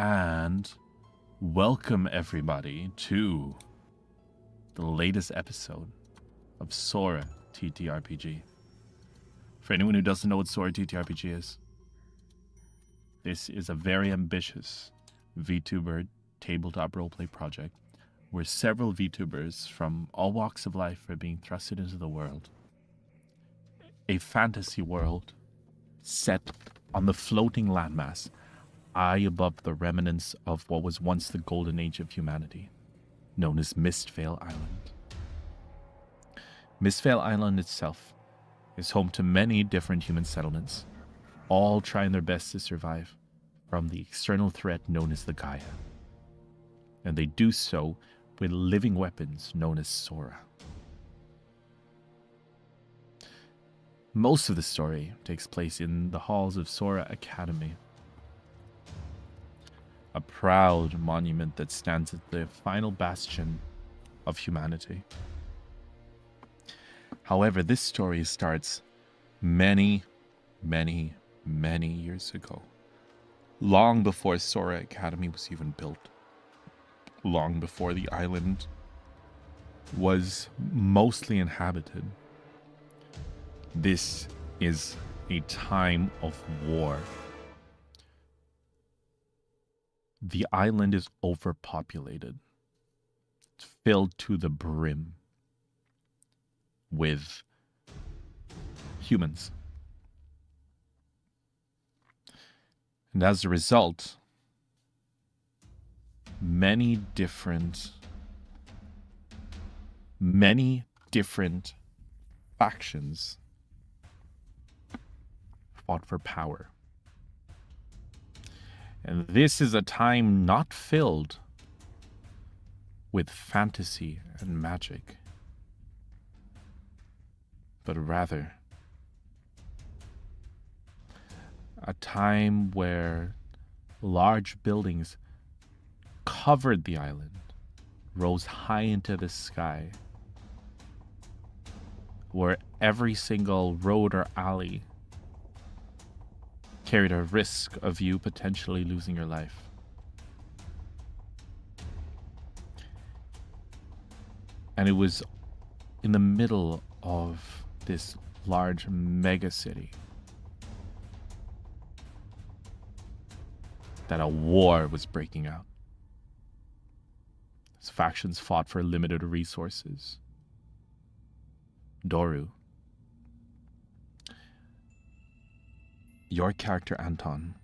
and welcome everybody to the latest episode of Sora TTRPG. For anyone who doesn't know what Sora TTRPG is, this is a very ambitious VTuber tabletop roleplay project where several VTubers from all walks of life are being thrusted into the world. A fantasy world set on the floating landmass high above the remnants of what was once the golden age of humanity, known as 𝕿𝖊 Island. 𝕿𝖊 Island itself is home to many different human settlements, all trying their best to survive from the external threat known as the Gaia. And they do so with living weapons known as Sora. Most of the story takes place in the halls of Sora Academy, a proud monument that stands at the final bastion of humanity. However, this story starts many years ago, long before Sora Academy was even built, long before the island was mostly inhabited. This is a time of war. The island is overpopulated. It's filled to the brim with humans. And as a result, many different factions fought for power. And this is a time not filled with fantasy and magic, but rather a time where large buildings covered the island, rose high into the sky, where every single road or alley carried a risk of you potentially losing your life. And it was in the middle of this large mega city that a war was breaking out. As factions fought for limited resources. Doru, your character Anton,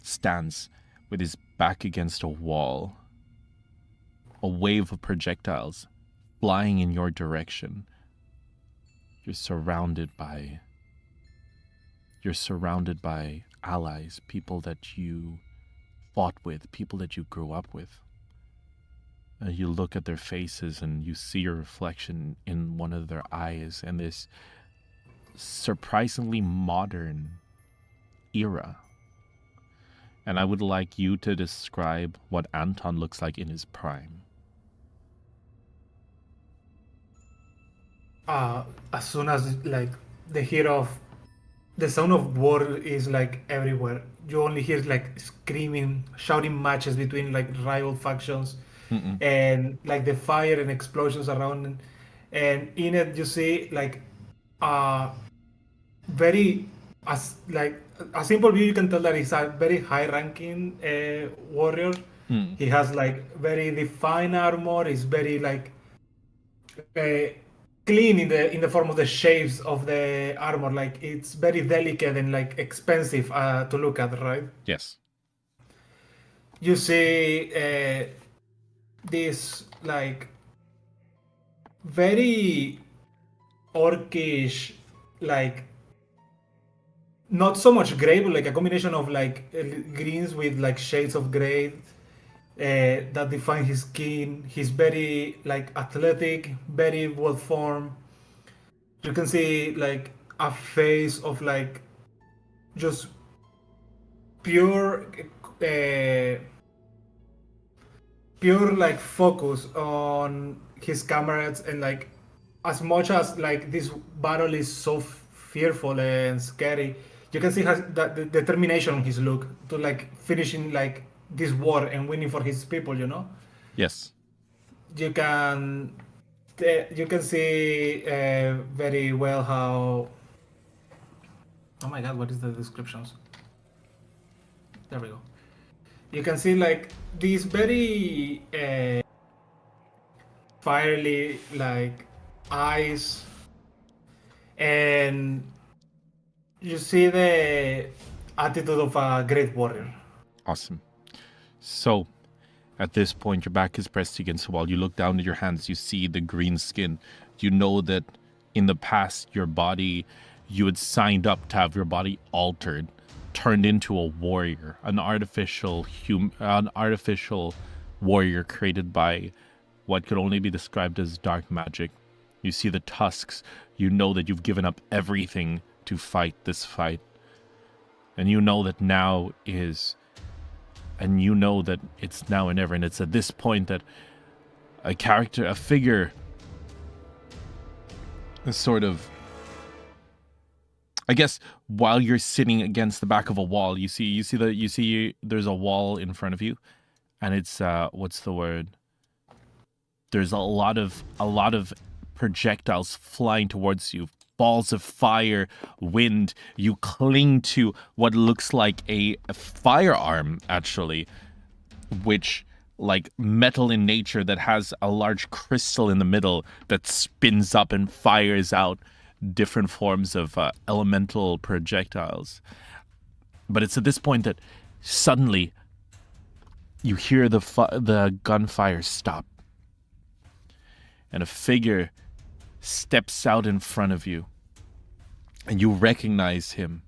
stands with his back against a wall, a wave of projectiles flying in your direction. You're surrounded by allies, people that you fought with, people that you grew up with. You look at their faces and you see your reflection in one of their eyes, and this surprisingly modern era. And I would like you to describe what Anton looks like in his prime. As soon as the sound of war is like everywhere. You only hear like screaming, shouting matches between like rival factions, and like the fire and explosions around. And in it, you see like very as like a simple view. You can tell that he's a very high-ranking warrior. He has like very defined armor. He's very like uh, clean in the form of the shapes of the armor. Like it's very delicate and like expensive to look at, right? Yes. You see this like very orcish, like not so much gray, but like a combination of like greens with like shades of gray that define his skin. He's very like athletic, very well formed. You can see like a face of like just pure, pure like focus on his comrades, and like as much as like this battle is so fearful and scary, You can see the determination on his look to like finishing like this war and winning for his people. You know. Yes. You can you can see very well how. Oh my God! What is the descriptions? There we go. You can see like these very fiery like eyes, and you see the attitude of a great warrior. Awesome. So, at this point, your back is pressed against the wall. You look down at your hands. You see the green skin. You know that in the past, your body, you had signed up to have your body altered, turned into a warrior, an artificial warrior created by what could only be described as dark magic. You see the tusks. You know that you've given up everything to fight this fight. And you know that now is... And you know that it's now or never. And it's at this point that a figure, is sort of... I guess while you're sitting against the back of a wall, you see there's a wall in front of you, and it's what's the word? There's a lot of projectiles flying towards you, balls of fire, wind. You cling to what looks like a firearm, actually, which like metal in nature that has a large crystal in the middle that spins up and fires out different forms of elemental projectiles. But it's at this point that suddenly you hear the gunfire stop, and a figure steps out in front of you, and you recognize him.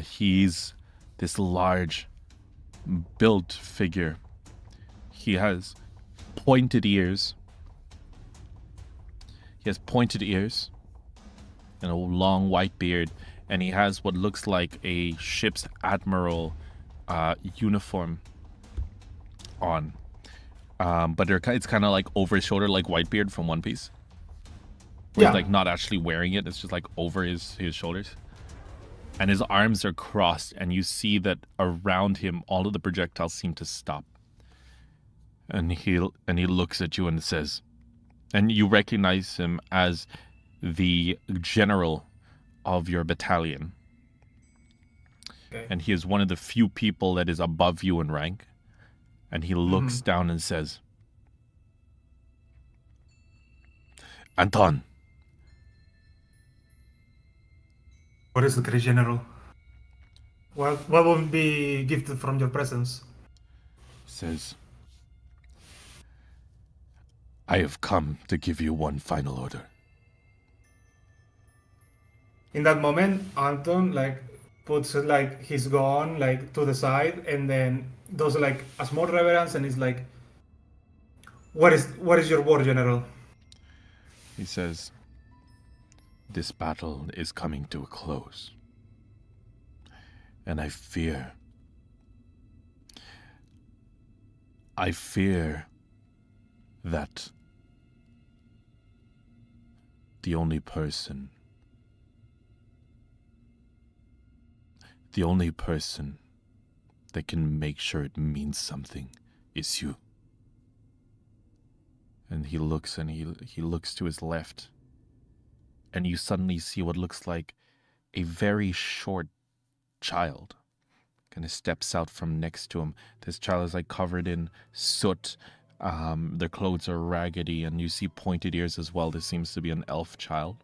He's this large built figure. He has pointed ears. And a long white beard, and he has what looks like a ship's admiral uniform on. But it's kind of like over his shoulder, like Whitebeard from One Piece. Where he's like not actually wearing it, it's just like over his shoulders. And his arms are crossed, and you see that around him all of the projectiles seem to stop. And he looks at you and says, and you recognize him as the general of your battalion. Okay. And he is one of the few people that is above you in rank. And he looks down and says, Anton. What is the great general? What will be gifted from your presence? Says, I have come to give you one final order. In that moment, Anton like puts like his gun like to the side, and then does like a small reverence, and is like, what is your word, General? He says, this battle is coming to a close, and I fear that the only person that can make sure it means something is you. And he looks to his left, and you suddenly see what looks like a very short child kind of steps out from next to him. This child is like covered in soot. Their clothes are raggedy, and you see pointed ears as well. This seems to be an elf child.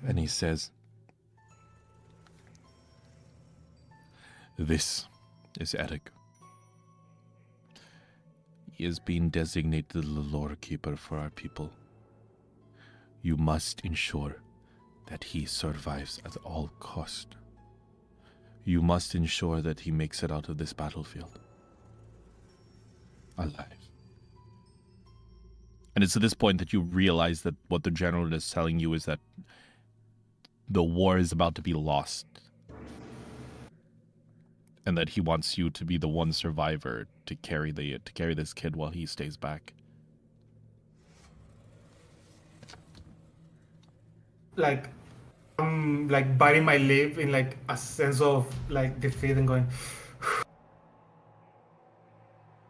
And he says, this is Eric. He has been designated the lore keeper for our people. You must ensure that he survives at all cost. You must ensure that he makes it out of this battlefield alive. And it's at this point that you realize that what the general is telling you is that the war is about to be lost, and that he wants you to be the one survivor to carry this kid while he stays back. Like, I'm like biting my lip in like a sense of like defeat and going,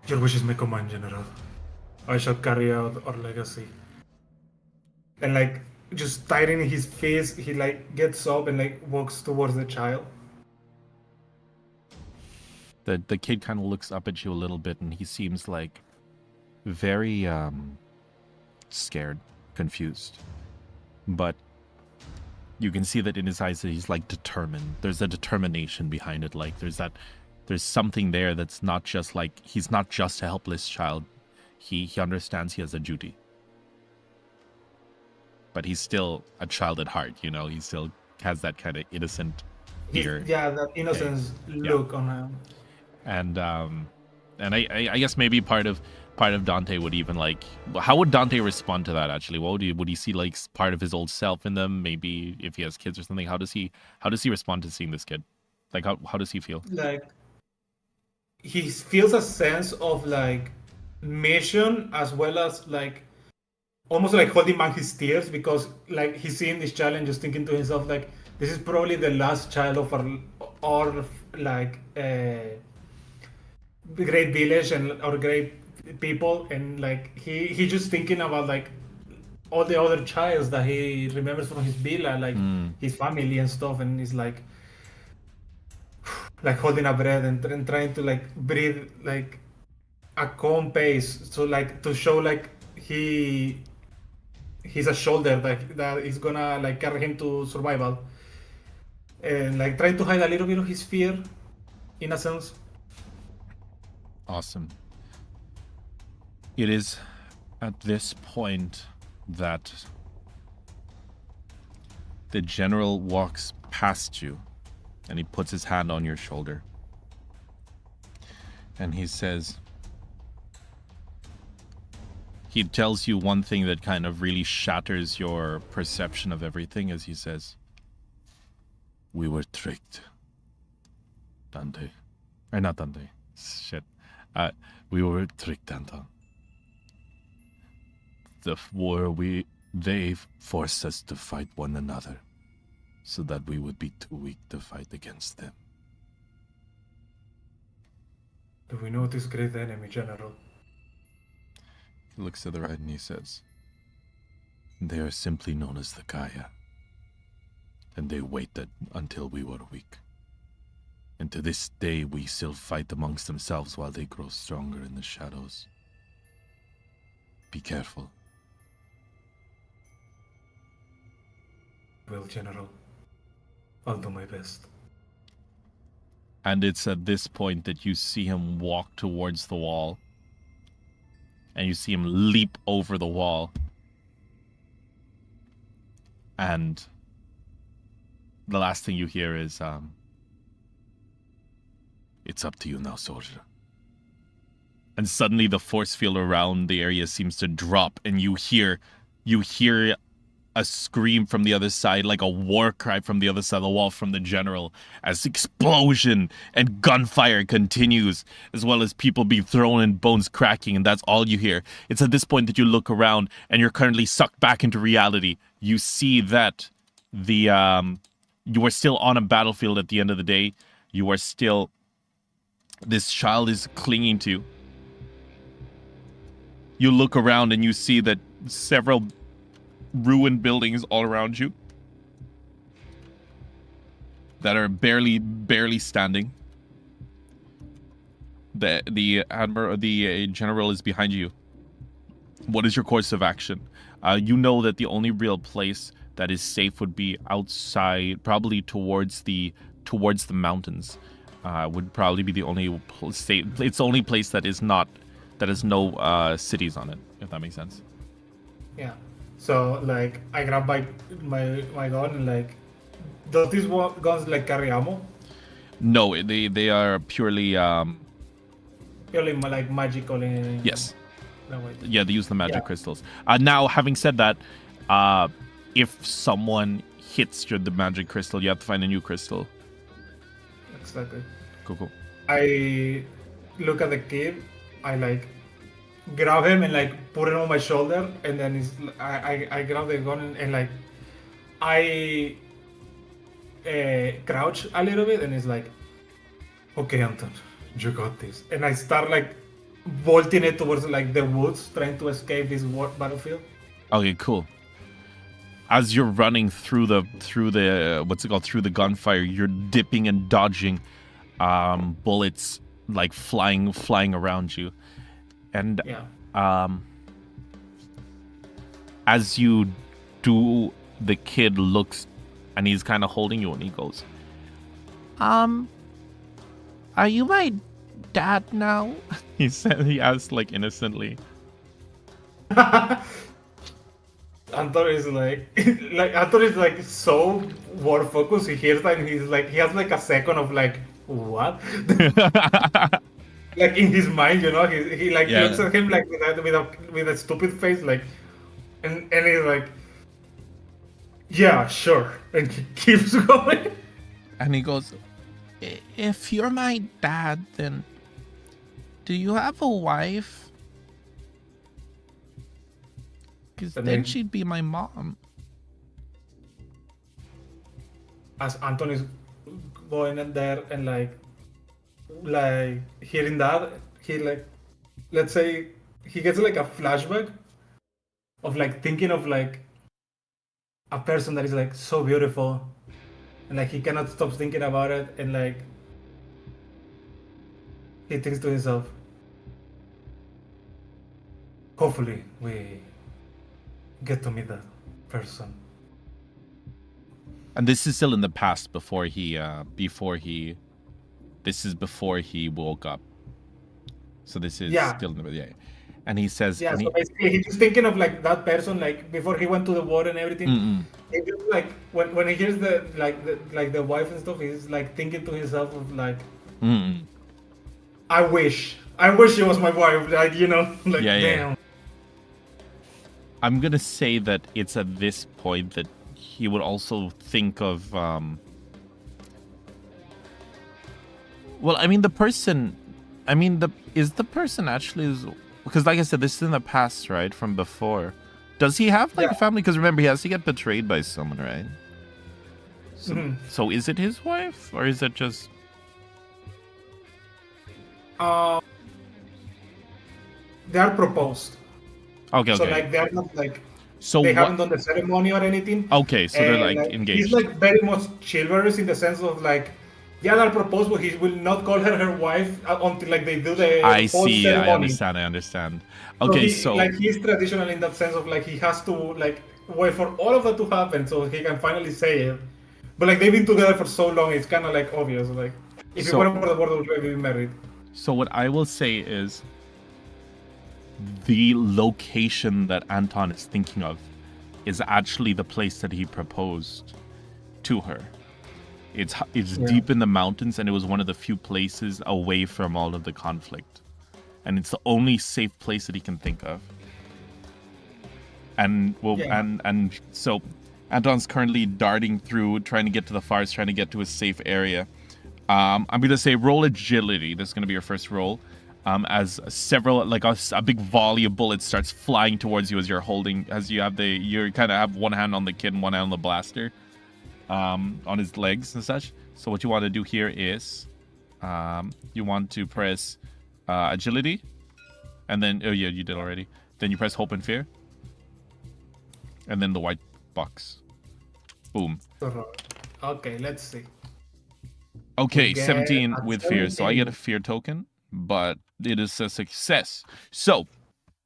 "Your wish is my command, General. I shall carry out our legacy." And like just tightening his face, he like gets up and like walks towards the child. The kid kind of looks up at you a little bit, and he seems like very scared, confused. But you can see that in his eyes that he's like determined. There's a determination behind it. Like there's something there that's not just like, he's not just a helpless child. He understands he has a duty. But he's still a child at heart, you know. He still has that kind of innocent fear. Yeah, that innocence look on him. And I guess maybe part of Dante would even like, how would Dante respond to that actually? What would he see like part of his old self in them? Maybe if he has kids or something, how does he respond to seeing this kid? Like how does he feel? Like he feels a sense of like mission as well as like almost like holding back his tears because like he's seeing this child and just thinking to himself like this is probably the last child of our like great village and our great people, and like he just thinking about like all the other childs that he remembers from his villa, like his family and stuff, and he's like holding a breath and trying to like breathe like a calm pace, so like to show like he's a shoulder that is gonna like carry him to survival, and like trying to hide a little bit of his fear in a sense. Awesome. It is at this point that the general walks past you and he puts his hand on your shoulder. And he says, he tells you one thing that kind of really shatters your perception of everything as he says, "We were tricked, Dante." Or not Dante. Shit. We were tricked, Anton. They forced us to fight one another so that we would be too weak to fight against them. Do we know this great enemy, General? He looks to the right and he says, "They are simply known as the Gaia, and they waited until we were weak. And to this day we still fight amongst themselves while they grow stronger in the shadows. Be careful." Well, General, I'll do my best. And it's at this point that you see him walk towards the wall. And you see him leap over the wall. And the last thing you hear is, "It's up to you now, soldier." And suddenly the force field around the area seems to drop, and you hear a scream from the other side, like a war cry from the other side of the wall from the general, as explosion and gunfire continues, as well as people being thrown and bones cracking, and that's all you hear. It's at this point that you look around, and you're currently sucked back into reality. You see that you are still on a battlefield at the end of the day. You are still... This child is clinging to you. You look around and you see that several ruined buildings all around you that are barely standing. The general is behind you. What is your course of action? You know that the only real place that is safe would be outside, probably towards the mountains. Would probably be the only state. It's the only place that is not, that has no cities on it, if that makes sense. Yeah. So like I grab my gun and like, does these guns like carry ammo? No, they are purely Purely like magical. Yes. No, Yeah, they use the magic crystals. Now, having said that, if someone hits the magic crystal, you have to find a new crystal. Exactly. Cool. I look at the kid. I like grab him and like put it on my shoulder, and then I grab the gun and like I crouch a little bit, and it's like, okay, Anton, you got this. And I start like bolting it towards like the woods, trying to escape this battlefield. Okay, cool. As you're running through the what's it called, through the gunfire, you're dipping and dodging bullets like flying around you. And as you do, the kid looks and he's kind of holding you and he goes, are you my dad now? He asked like innocently. Anton is like Anton is like so war focused. He hears that and he has like a second of like, what? Like in his mind, you know, he like looks at him like with a stupid face, like, and he's like, yeah, sure, and he keeps going. And he goes, if you're my dad, then do you have a wife? Because then she'd be my mom. As Anton is going in there and like hearing that, he like, let's say he gets like a flashback of like thinking of like a person that is like so beautiful, and like he cannot stop thinking about it, and like he thinks to himself, hopefully we get to meet that person. And this is still in the past before he this is before he woke up. So this is still in the And he says, so basically he's just thinking of like that person, like before he went to the war and everything. He just like when he hears the wife and stuff, he's like thinking to himself of like, I wish she was my wife, like, you know, like damn. I'm gonna say that it's at this point that he would also think of well, I mean, the person is the person actually, because like I said, this is in the past, right? From before. Does he have like a family? Because remember, he has to get betrayed by someone, right? So is it his wife, or is it just they are proposed. Okay. So like they are not like, so they haven't done the ceremony or anything. Okay, so they're like engaged. He's like very much chivalrous in the sense of like, they'll propose, but he will not call her wife until like they do the whole ceremony. I understand. Okay, so like he's traditional in that sense of like he has to like wait for all of that to happen so he can finally say it. But like they've been together for so long, it's kind of like obvious. Like if you went over the border, would be married. So what I will say is, the location that Anton is thinking of is actually the place that he proposed to her. It's deep in the mountains, and it was one of the few places away from all of the conflict, and it's the only safe place that he can think of. And and so Anton's currently darting through, trying to get to the forest, trying to get to a safe area. I'm gonna say roll agility. This is gonna be your first roll. As several, like a big volley of bullets starts flying towards you as you kind of have one hand on the kid and one hand on the blaster, on his legs and such. So what you want to do here is, you want to press agility, and then you did already. Then you press hope and fear, and then the white box. Boom. Okay, let's see. Okay, 17 with fear, so I get a fear token, but it is a success. So,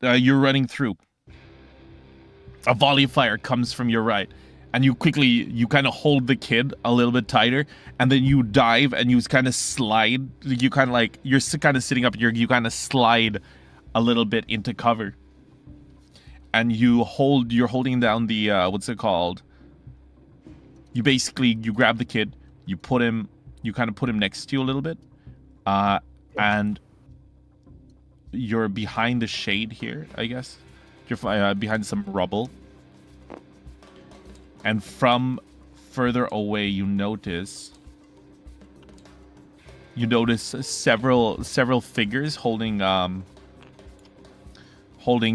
you're running through. A volley of fire comes from your right, and you kind of hold the kid a little bit tighter, and then you dive and you kind of slide. You kind of like, you're kind of sitting up, you kind of slide a little bit into cover. And you're holding down the, what's it called? You grab the kid, you kind of put him next to you a little bit, and you're behind the shade here, I guess. You're behind some rubble. And from further away, you notice several figures holding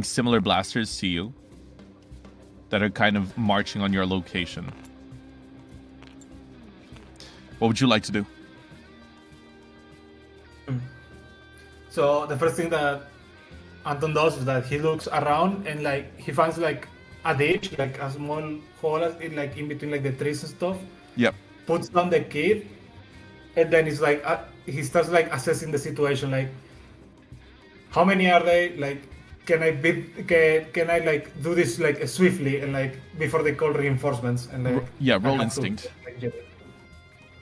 similar blasters to you that are kind of marching on your location. What would you like to do? So the first thing that Anton does is that he looks around and like he finds like a ditch, like a small hole in between like the trees and stuff. Yep. Puts down the kid, and then he's like he starts like assessing the situation, like how many are they? Like, can I like do this like swiftly and like before they call reinforcements and like roll instinct.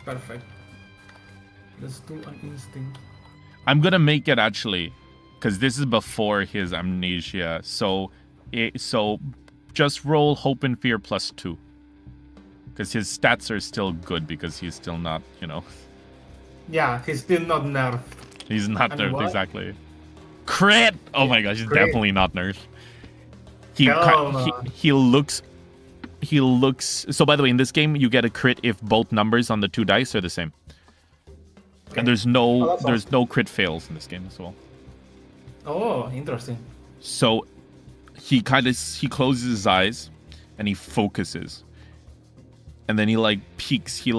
Perfect. Let's do an instinct. I'm gonna make it actually, because this is before his amnesia. So just roll hope and fear +2, because his stats are still good because he's still not, Yeah, he's still not nerfed. He's not nerfed exactly. Crit! Oh my gosh, he's definitely not nerfed. He looks. So by the way, in this game, you get a crit if both numbers on the 2 dice are the same. Okay. And there's no crit fails in this game as well. Oh, interesting. So he closes his eyes and he focuses. And then he like peeks. He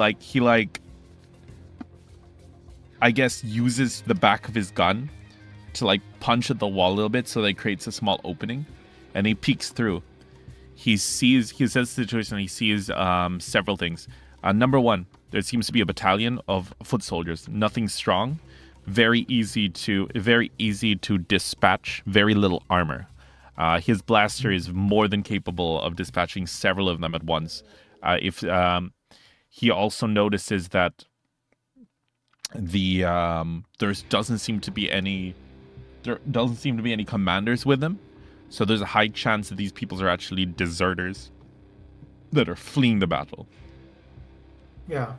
I guess uses the back of his gun to like punch at the wall a little bit so that it creates a small opening. And he peeks through. He says the situation, and he sees several things. Number one, there seems to be a battalion of foot soldiers. Nothing strong, very easy to dispatch. Very little armor. His blaster is more than capable of dispatching several of them at once. He also notices that there doesn't seem to be any commanders with them. So there's a high chance that these people are actually deserters that are fleeing the battle. Yeah.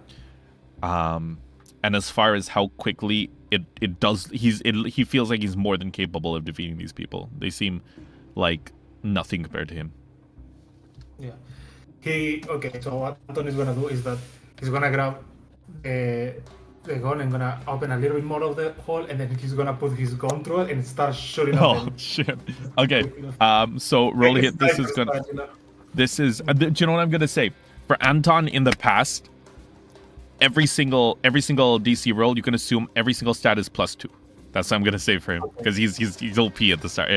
And as far as how quickly he feels like he's more than capable of defeating these people. They seem like nothing compared to him. Yeah. So what Anton is gonna do is that he's gonna grab the gun and gonna open a little bit more of the hole, and then he's gonna put his gun through it and start shooting at them. Oh shit. Okay. So roll a hit. Do you know what I'm gonna say? For Anton in the past, every single DC roll, you can assume every single stat is +2. That's what I'm gonna say for him, because he's OP at the start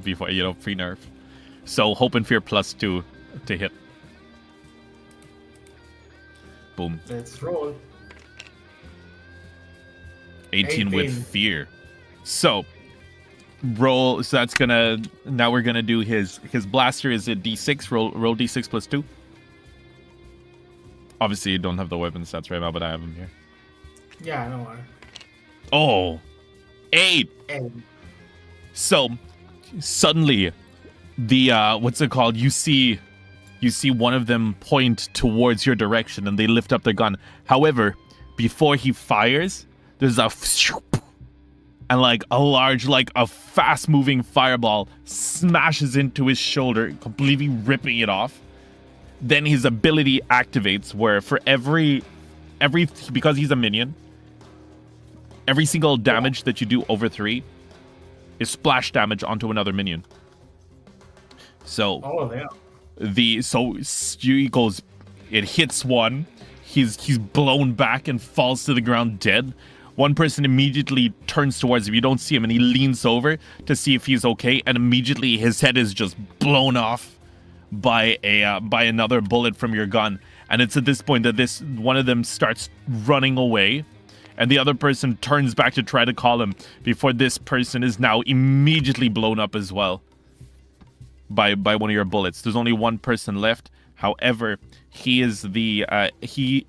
before pre-nerf. So hope and fear +2 to hit. Boom. Let's roll. 18 with fear. So roll. So that's gonna. Now we're gonna do his blaster is a D6. Roll D6 +2. Obviously, you don't have the weapon stats right now, but I have them here. Yeah, no worry. Oh, 8. So suddenly, the what's it called? You see one of them point towards your direction, and they lift up their gun. However, before he fires, there's a and like a large, like a fast-moving fireball smashes into his shoulder, completely ripping it off. Then his ability activates, where for every because he's a minion, every single damage that you do over 3 is splash damage onto another minion. So he goes, it hits one, he's blown back and falls to the ground dead. One person immediately turns towards him. You don't see him, and he leans over to see if he's okay, and immediately his head is just blown off by another bullet from your gun. And it's at this point that one of them starts running away, and the other person turns back to try to call him before this person is now immediately blown up as well by one of your bullets. There's only one person left. However, he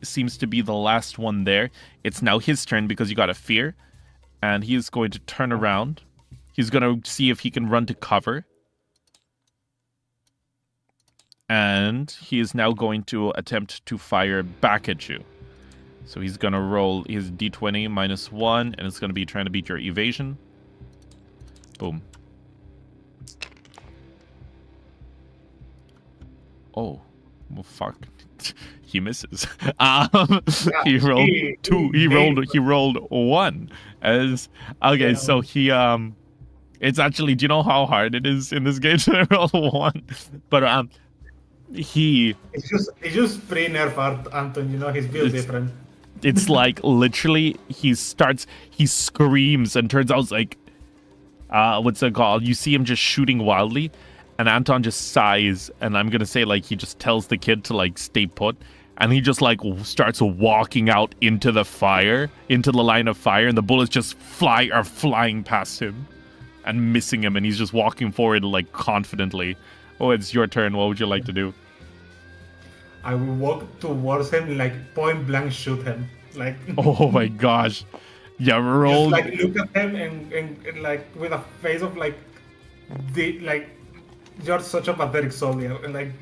seems to be the last one there. It's now his turn because you got a fear, and he's going to turn around. He's going to see if he can run to cover. And he is now going to attempt to fire back at you. So he's going to roll his d20 -1, and it's going to be trying to beat your evasion. Boom. Oh, well, fuck. He misses. He rolled 2. He rolled 1. Okay, so he it's actually, do you know how hard it is in this game to roll 1? But It's just pre-nerf Anton, he's built different. It's like literally he screams and turns out it's like what's it called? You see him just shooting wildly, and Anton just sighs, and I'm gonna say like he just tells the kid to like stay put, and he just like starts walking out into the fire, into the line of fire, and the bullets just are flying past him and missing him, and he's just walking forward like confidently. Oh, it's your turn. What would you like to do? I will walk towards him, like point blank shoot him. Like Oh my gosh. Yeah, roll. just like look at him and like with a face of like you're such a pathetic soldier, and like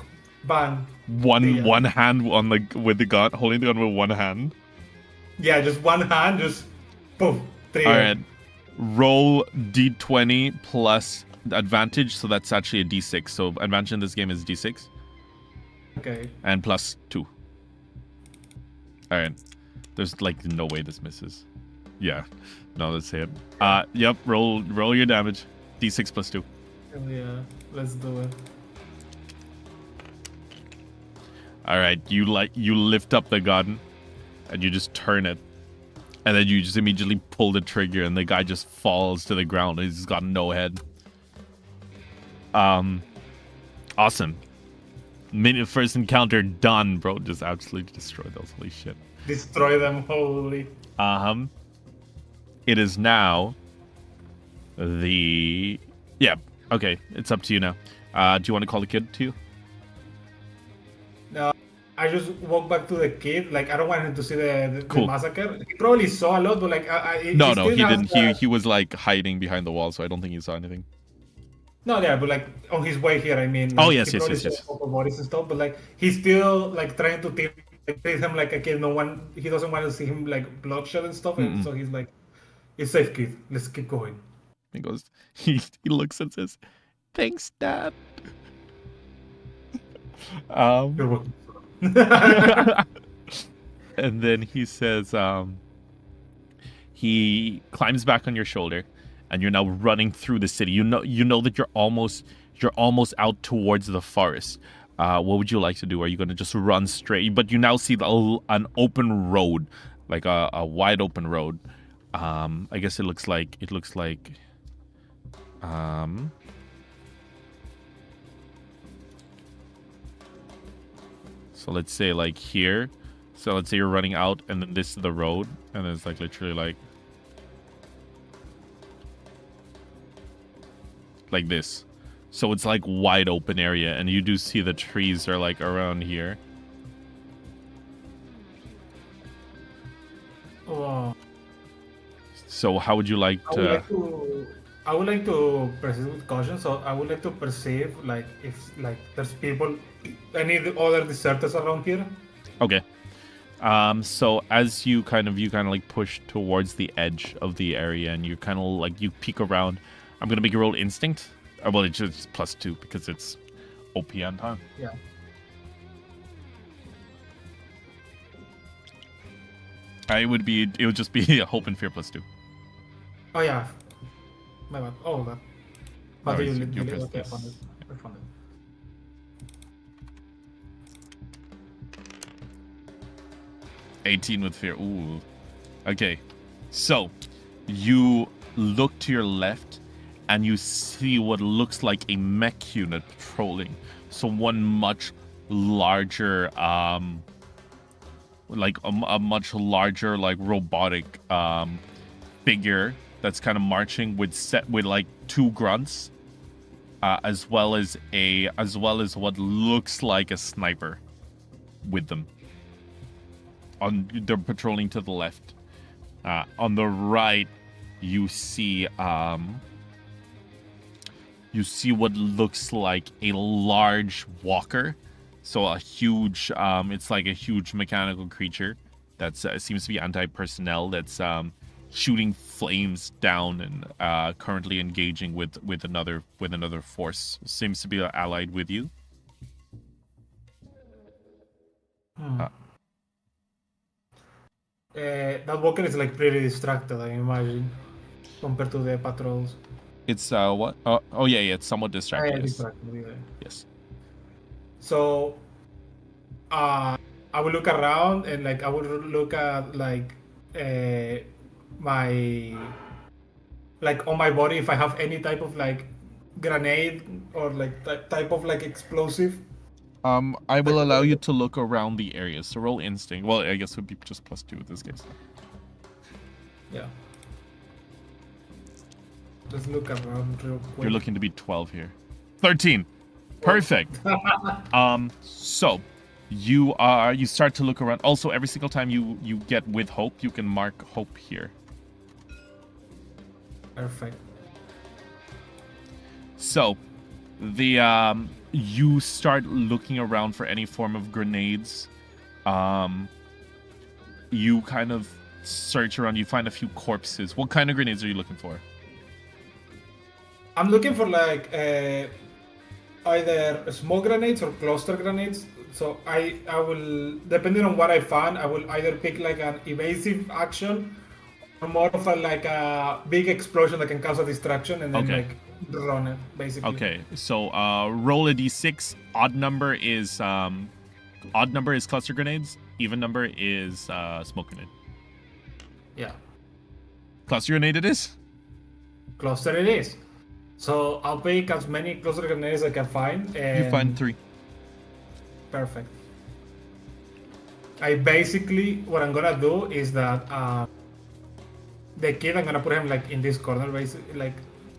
bang. One hand on the with the gun, holding the gun with one hand. Yeah, just one hand, just poof. Trigger. All right. Roll d20 plus advantage, so that's actually a d6. So advantage in this game is d6. Okay. And plus 2. All right. There's like no way this misses. Yeah. No, let's hit. Yep. Roll your damage. D6 plus 2. Yeah. Let's do it. All right. You lift up the gun, and you just turn it, and then you just immediately pull the trigger, and the guy just falls to the ground. He's got no head. Awesome. First encounter done, bro. Just absolutely destroyed those. Holy shit. Destroy them, holy. It is now the... Yeah, okay. It's up to you now. Do you want to call the kid to you? No, I just walk back to the kid. Like, I don't want him to see the Cool. massacre. He probably saw a lot, but like... No, he didn't. He was like hiding behind the wall, so I don't think he saw anything. No, yeah, but like on his way here, I mean. Oh, like, yes. He probably saw a couple bodies and stuff, but like he's still like trying to treat him like a kid. He doesn't want to see him like bloodshot and stuff, and so he's like, "It's safe, kid. Let's keep going." He goes, he looks and says, "Thanks, Dad." You're welcome. And then he says, he climbs back on your shoulder, and you're now running through the city. You know that you're almost out towards the forest. What would you like to do? Are you going to just run straight? But you now see an open road, like a wide open road. I guess it looks like. So let's say like here. So let's say you're running out, and then this is the road, and then it's like literally like this. So it's like wide open area, and you do see the trees are like around here. Oh. So how would you like to... I would like to proceed with caution. So I would like to perceive like if like there's any other deserters around here. Okay. So as you kind of like push towards the edge of the area, and you kind of like you peek around. I'm gonna make you roll instinct. Well, it's just +2 because it's OP on time. Yeah. It would just be hope and fear +2. Oh yeah. My bad. Oh that. But No, you you press okay, this. I found it. I 18 with fear. Ooh. Okay. So you look to your left, and you see what looks like a mech unit patrolling. So one much larger, like a much larger, like robotic figure that's kind of marching with like 2 grunts, as well as what looks like a sniper with them. They're patrolling to the left. On the right, you see what looks like a large walker. So a huge, it's like a huge mechanical creature that seems to be anti-personnel, that's shooting flames down and currently engaging with another force. Seems to be allied with you. That walker is like pretty distracted, I imagine, compared to the patrols. It's what? Oh yeah, it's somewhat distracted. Yes. Distracted, yeah. Yes. So, I will look around and like I will look at like my like on my body if I have any type of like grenade or like type of like explosive. I will allow you to look around the area. So roll instinct. Well, I guess it would be just +2 in this case. Yeah. Just look around real quick. You're looking to be 12 here. 13. Perfect. So you start to look around. Also, every single time you get with hope, you can mark hope here. Perfect. So the you start looking around for any form of grenades. You kind of search around. You find a few corpses. What kind of grenades are you looking for? I'm looking for like either small grenades or cluster grenades. So I will, depending on what I find, I will either pick like an evasive action or more of like a big explosion that can cause a distraction and then like run it basically. Okay, so roll a d6. Odd number is cluster grenades. Even number is smoke grenade. Yeah. Cluster grenade it is. Cluster it is. So I'll pick as many cluster grenades as I can find. And You find 3. Perfect. I basically, what I'm gonna do is that the kid, I'm gonna put him like in this corner, basically, like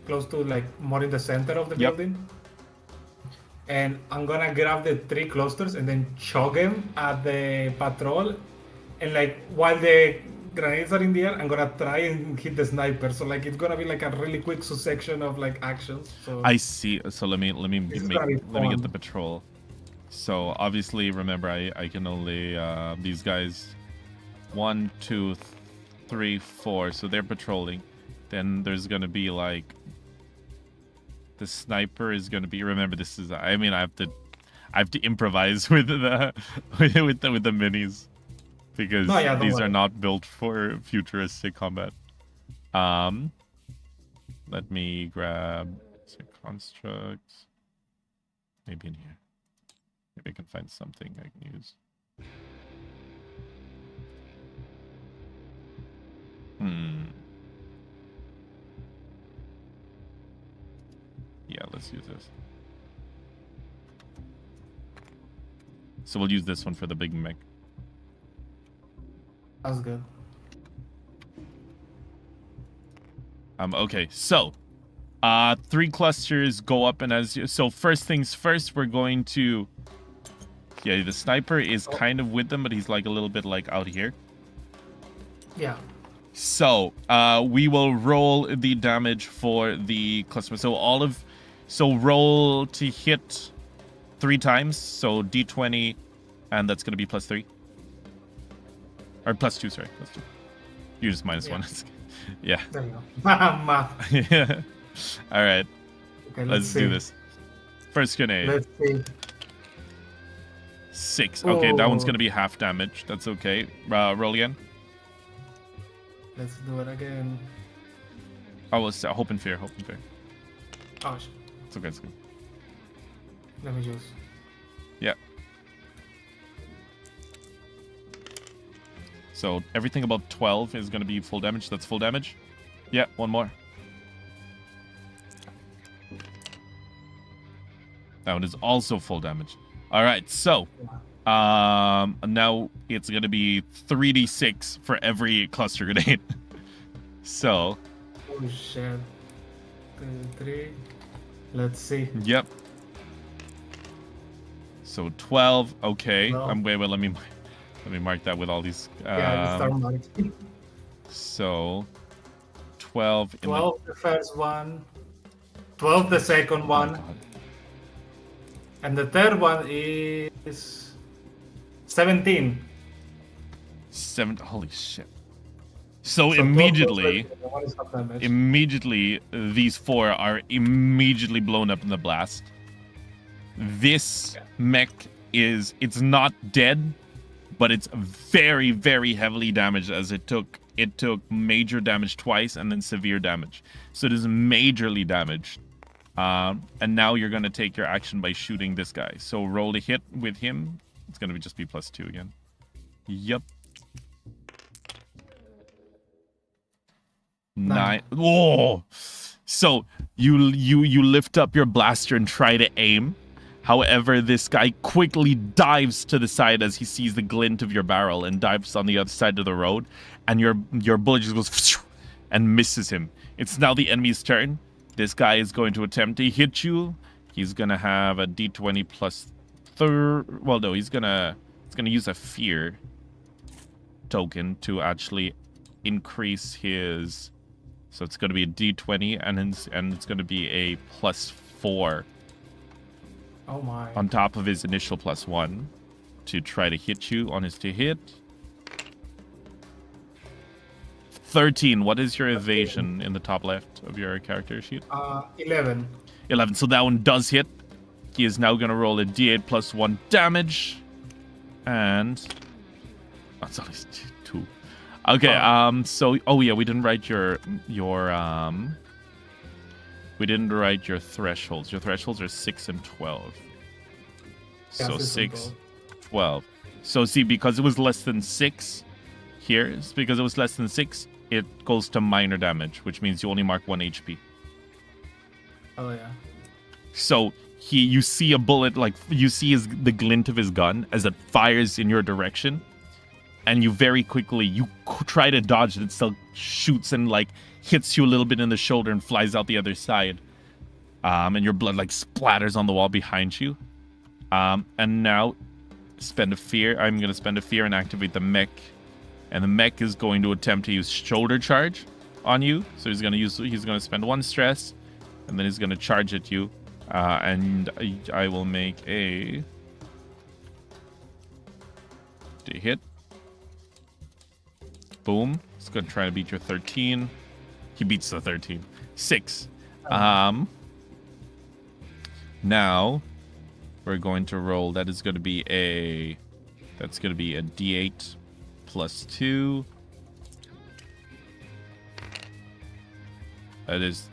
close to like more in the center of the building. And I'm gonna grab the 3 clusters and then chuck them at the patrol. And like while the grenades are in the air, I'm gonna try and hit the sniper. So like it's gonna be like a really quick succession of like actions. So I see. So let me get the patrol. So obviously, remember, I can only these guys 1, 2, 3, 4. So they're patrolling. Then there's gonna be like the sniper is gonna be. Remember, this is. I mean, I have to improvise with the with the minis because these are not built for futuristic combat. Let me grab constructs. Maybe in here. Maybe I can find something I can use. Yeah, let's use this. So we'll use this one for the big mech. That's good. Okay, so 3 clusters go up, and so first things first, we're going to. Yeah, the sniper is kind of with them, but he's like a little bit like out here. Yeah. So we will roll the damage for the cluster. So roll to hit 3 times. So d20, and that's gonna be +3. Or +2, sorry, +2. You just -1. Yeah. There you go. Math. Yeah. All right. Okay, let's do this. First grenade. Let's see. 6. Okay, that one's gonna be half damage. That's okay. Roll again. Let's do it again. Oh, it's hope and fear. Hope and fear. Oh shit. It's okay. It's good. Let me just. Yeah. So everything above 12 is gonna be full damage. That's full damage. Yeah, one more. That one is also full damage. All right, so now it's gonna be 3d6 for every cluster grenade. So. Oh shit. 3. Let's see. Yep. So 12. Okay. No. Wait. Let me mark that with all these. Yeah, start marking. So 12. 12 the first one. 12 the second one. God. And the third one is 17. 7. Holy shit. So immediately, these 4 are immediately blown up in the blast. This mech it's not dead, but it's very, very heavily damaged, as it took major damage twice and then severe damage. So it is majorly damaged. And now you're going to take your action by shooting this guy. So roll to hit with him. It's going to just be +2 again. Yep. 9. Whoa! So you lift up your blaster and try to aim. However, this guy quickly dives to the side as he sees the glint of your barrel and dives on the other side of the road, and your bullet just goes and misses him. It's now the enemy's turn. This guy is going to attempt to hit you. He's gonna have a d20 plus 3. Well, no, he's gonna use a fear token to actually increase his. So it's going to be a d20 and it's going to be a plus 4. Oh my. On top of his initial plus 1 to try to hit you on his to hit. 13. What is your evasion in the top left of your character sheet? 11. 11. So that one does hit. He is now going to roll a d8 plus 1 damage. And that's only 2. Okay, so yeah, we didn't write your we didn't write your thresholds. Your thresholds are 6 and 12. So 6, 12. So see, because it was less than 6 here, it's because it was less than 6, it goes to minor damage, which means you only mark 1 HP. Oh yeah. So you see a bullet, like you see the glint of his gun as it fires in your direction. And you very quickly, you try to dodge it. It still shoots and like hits you a little bit in the shoulder and flies out the other side. And your blood like splatters on the wall behind you. And now, spend a fear. I'm going to spend a fear and activate the mech. And the mech is going to attempt to use shoulder charge on you. So he's going to spend 1 stress. And then he's going to charge at you. And I will make a hit. Boom. He's going to try to beat your 13. He beats the 13. 6. Now, we're going to roll. That is going to be a d8 plus 2. That is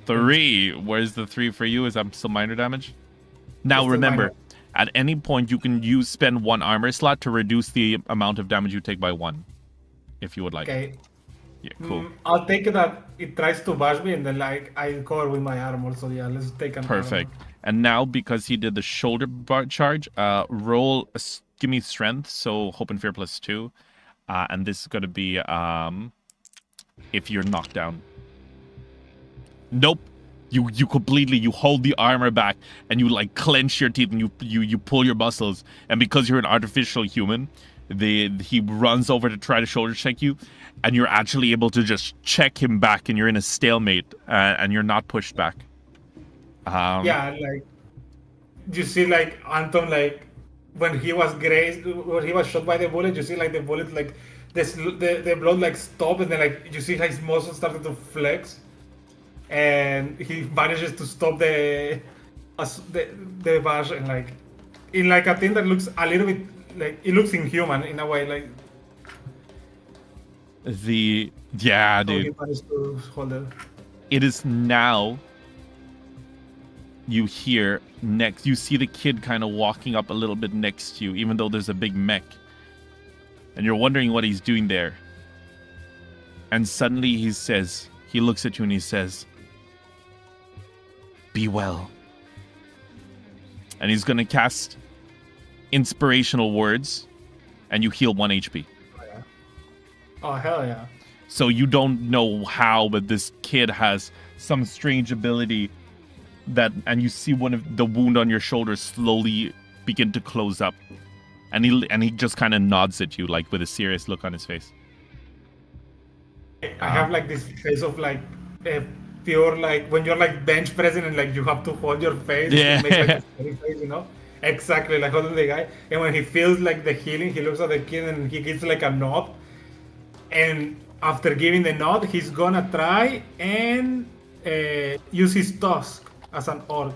3. Where's the 3 for you? Is that still minor damage? Now, remember, at any point, you can spend 1 armor slot to reduce the amount of damage you take by 1. If you would like. Okay. Yeah, cool. I'll take that it tries to bash me and then like I cover with my armor. So yeah, let's take an Perfect. armor. And now because he did the shoulder charge, roll give me strength. So hope and fear plus 2. And this is going to be if you're knocked down. Nope. You completely, you hold the armor back and you like clench your teeth and you pull your muscles. And because you're an artificial human, he runs over to try to shoulder check you, and you're actually able to just check him back, and you're in a stalemate, and you're not pushed back. Yeah, like you see, like Anton, like when he was shot by the bullet, you see like the bullet, like the blood like stopped, and then like you see his muscles started to flex, and he manages to stop the bash, and like in like a thing that looks a little bit. Like it looks inhuman in a way, like dude. It is now. You hear next. You see the kid kind of walking up a little bit next to you, even though there's a big mech, and you're wondering what he's doing there. And suddenly he looks at you and he says, "Be well." And he's gonna cast inspirational words, and you heal 1 HP. Oh hell yeah! So you don't know how, but this kid has some strange ability and you see one of the wound on your shoulder slowly begin to close up, and he just kind of nods at you like with a serious look on his face. I have like this face of like pure like when you're like bench pressing and like you have to hold your face to make like a scary face, you know. Exactly, like holding the guy. And when he feels like the healing, he looks at the kid and he gives like a nod. And after giving the nod, he's gonna try and use his tusk as an orc.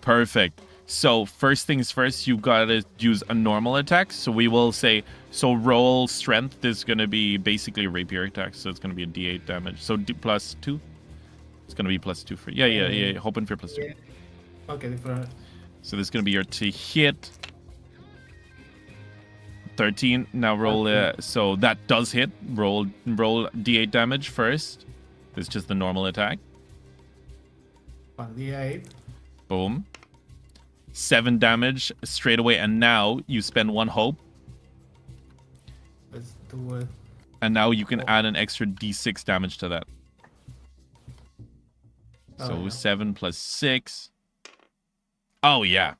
Perfect. So first things first, you gotta use a normal attack. So we will say, so roll strength is gonna be basically a rapier attack. So it's gonna be a d8 damage. So plus 2. It's gonna be plus 2 for yeah. Hope and fear plus 2. Yeah. Okay, different. So this is going to be your to hit. 13. Now roll. So that does hit. Roll d8 damage first. It's just the normal attack. 1d8. Boom. 7 damage straight away, and now you spend 1 hope. Let's do it. And now you can add an extra d6 damage to that. So 7 plus 6. Oh yeah.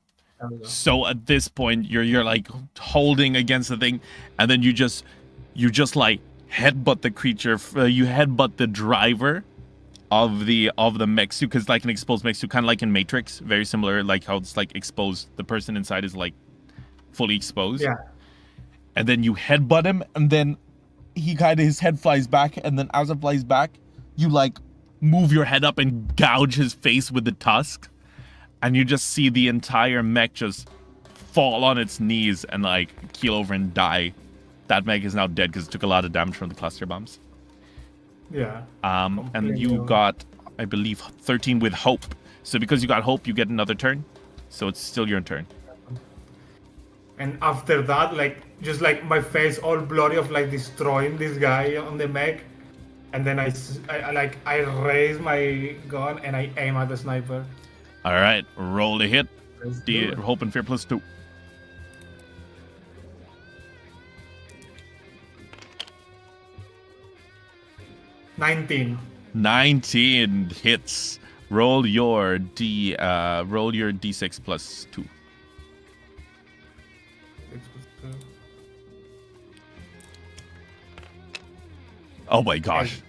So at this point you're like holding against the thing, and then you just like headbutt the creature. You headbutt the driver of the mech suit, because like an exposed mech suit, kind of like in Matrix, very similar, like how it's like exposed. The person inside is like fully exposed. Yeah. And then you headbutt him, and then his head flies back, and then as it flies back, you like move your head up and gouge his face with the tusk, and you just see the entire mech just fall on its knees and like keel over and die. That mech is now dead because it took a lot of damage from the cluster bombs. Yeah. And you got, I believe, 13 with hope. So because you got hope, you get another turn. So it's still your turn. And after that, like, just like my face all bloody of like destroying this guy on the mech. And then I raise my gun and I aim at the sniper. All right, roll to hit. Hope and fear plus 2. $19. 19 hits. Roll your d6 plus 2. Oh my gosh.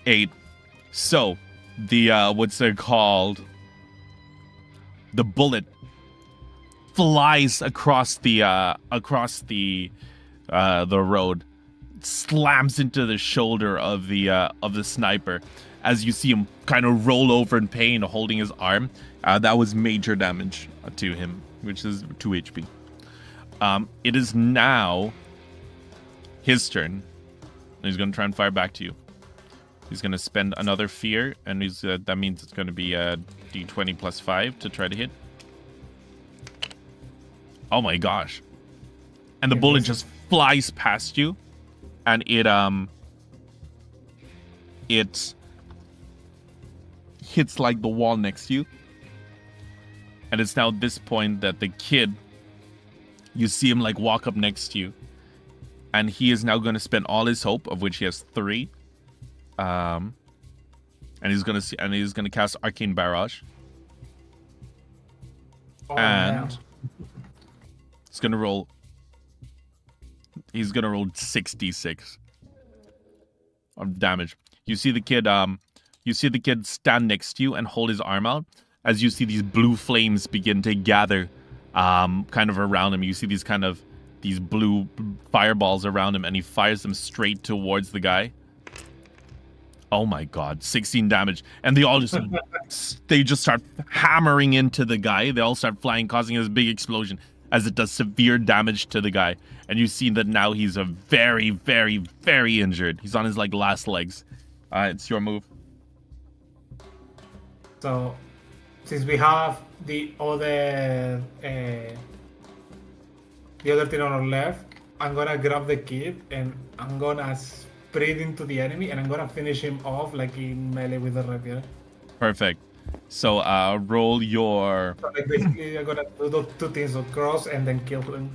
8. So the what's it called? The bullet flies across the road, slams into the shoulder of the sniper, as you see him kind of roll over in pain, holding his arm. That was major damage to him, which is 2 HP. It is now his turn. He's going to try and fire back to you. He's going to spend another fear, and that means it's going to be a d20 plus 5 to try to hit. Oh my gosh. And the bullet just flies past you, and it hits like the wall next to you. And it's now this point that the kid, you see him like walk up next to you, and he is now going to spend all his hope, of which he has 3. And he's going to cast Arcane Barrage. And he's going to roll 66 of damage. You see the kid stand next to you and hold his arm out, as you see these blue flames begin to gather kind of around him. You see these blue fireballs around him, and he fires them straight towards the guy. Oh my god, 16 damage. And they all just start hammering into the guy. They all start flying, causing this big explosion as it does severe damage to the guy. And you see that now he's a very, very, very injured. He's on his like last legs. It's your move. So, since we have the other team on our left, I'm gonna grab the kid and I'm gonna sprint into the enemy, and I'm gonna finish him off like in melee with the rapier. Perfect. So roll your. So like basically, I'm gonna do those 2 things: so cross and then kill him.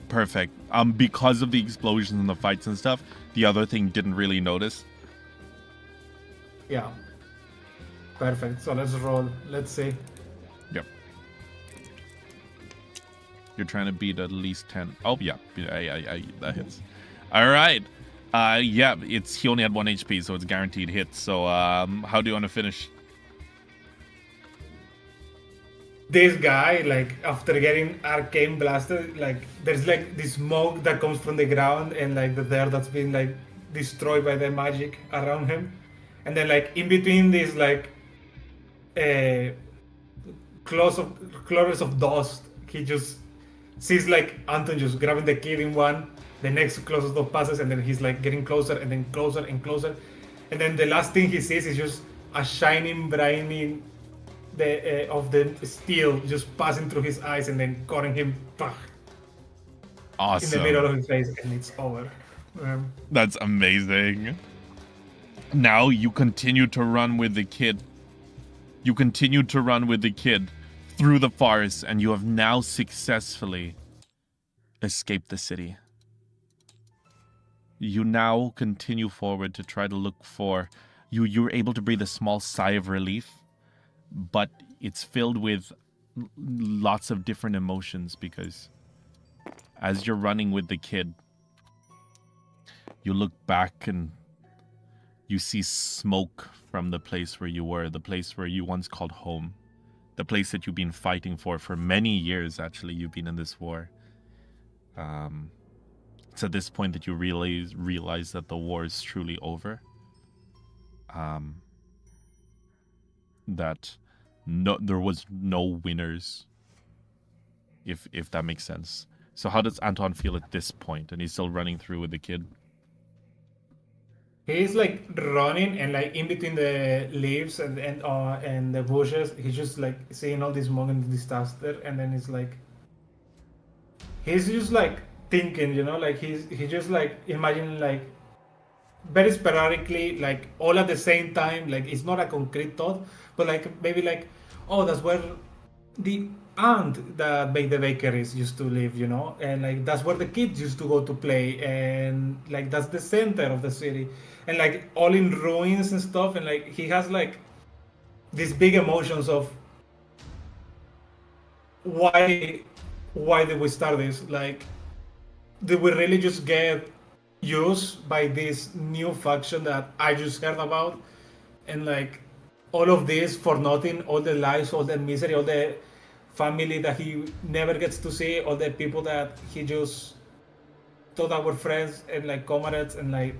Perfect. Because of the explosions and the fights and stuff, the other thing didn't really notice. Yeah. Perfect. So let's roll. Let's see. Yep. You're trying to beat at least 10. Oh yeah, that hits. All right. Yeah, he only had 1 HP, so it's guaranteed hit. So how do you want to finish? This guy, like, after getting arcane blasted, like, there's like this smoke that comes from the ground, and like the dirt that's been like destroyed by the magic around him, and then like in between these like clouds of dust, he just sees like Anton just grabbing the kid in one. The next closest door passes, and then he's like getting closer and then closer and closer, and then the last thing he sees is just a shining brightening of the steel just passing through his eyes and then cutting him. in the middle Awesome. of his face, and it's over. That's amazing. Now you continue to run with the kid. You continue to run with the kid through the forest, and you have now successfully escaped the city. You now continue forward to try to look for... You're able to breathe a small sigh of relief, but it's filled with lots of different emotions because as you're running with the kid, you look back and you see smoke from the place where you were, the place where you once called home, the place that you've been fighting for many years, actually. You've been in this war. It's at this point that you realize that the war is truly over. That there was no winners, if that makes sense. So how does Anton feel at this point? And he's still running through with the kid. He's like running and like in between the leaves and the bushes. He's just like seeing all this smoke and disaster, and then he's just like thinking, you know, like he just like imagining like very sporadically, like all at the same time. Like it's not a concrete thought, but like maybe like, oh, that's where the aunt that made the bakeries used to live, you know, and like that's where the kids used to go to play, and like that's the center of the city, and like all in ruins and stuff, and like he has like these big emotions of why did we start this? Like, did we really just get used by this new faction that I just heard about, and like all of this for nothing, all the lies, all the misery, all the family that he never gets to see, all the people that he just thought that were friends and like comrades, and like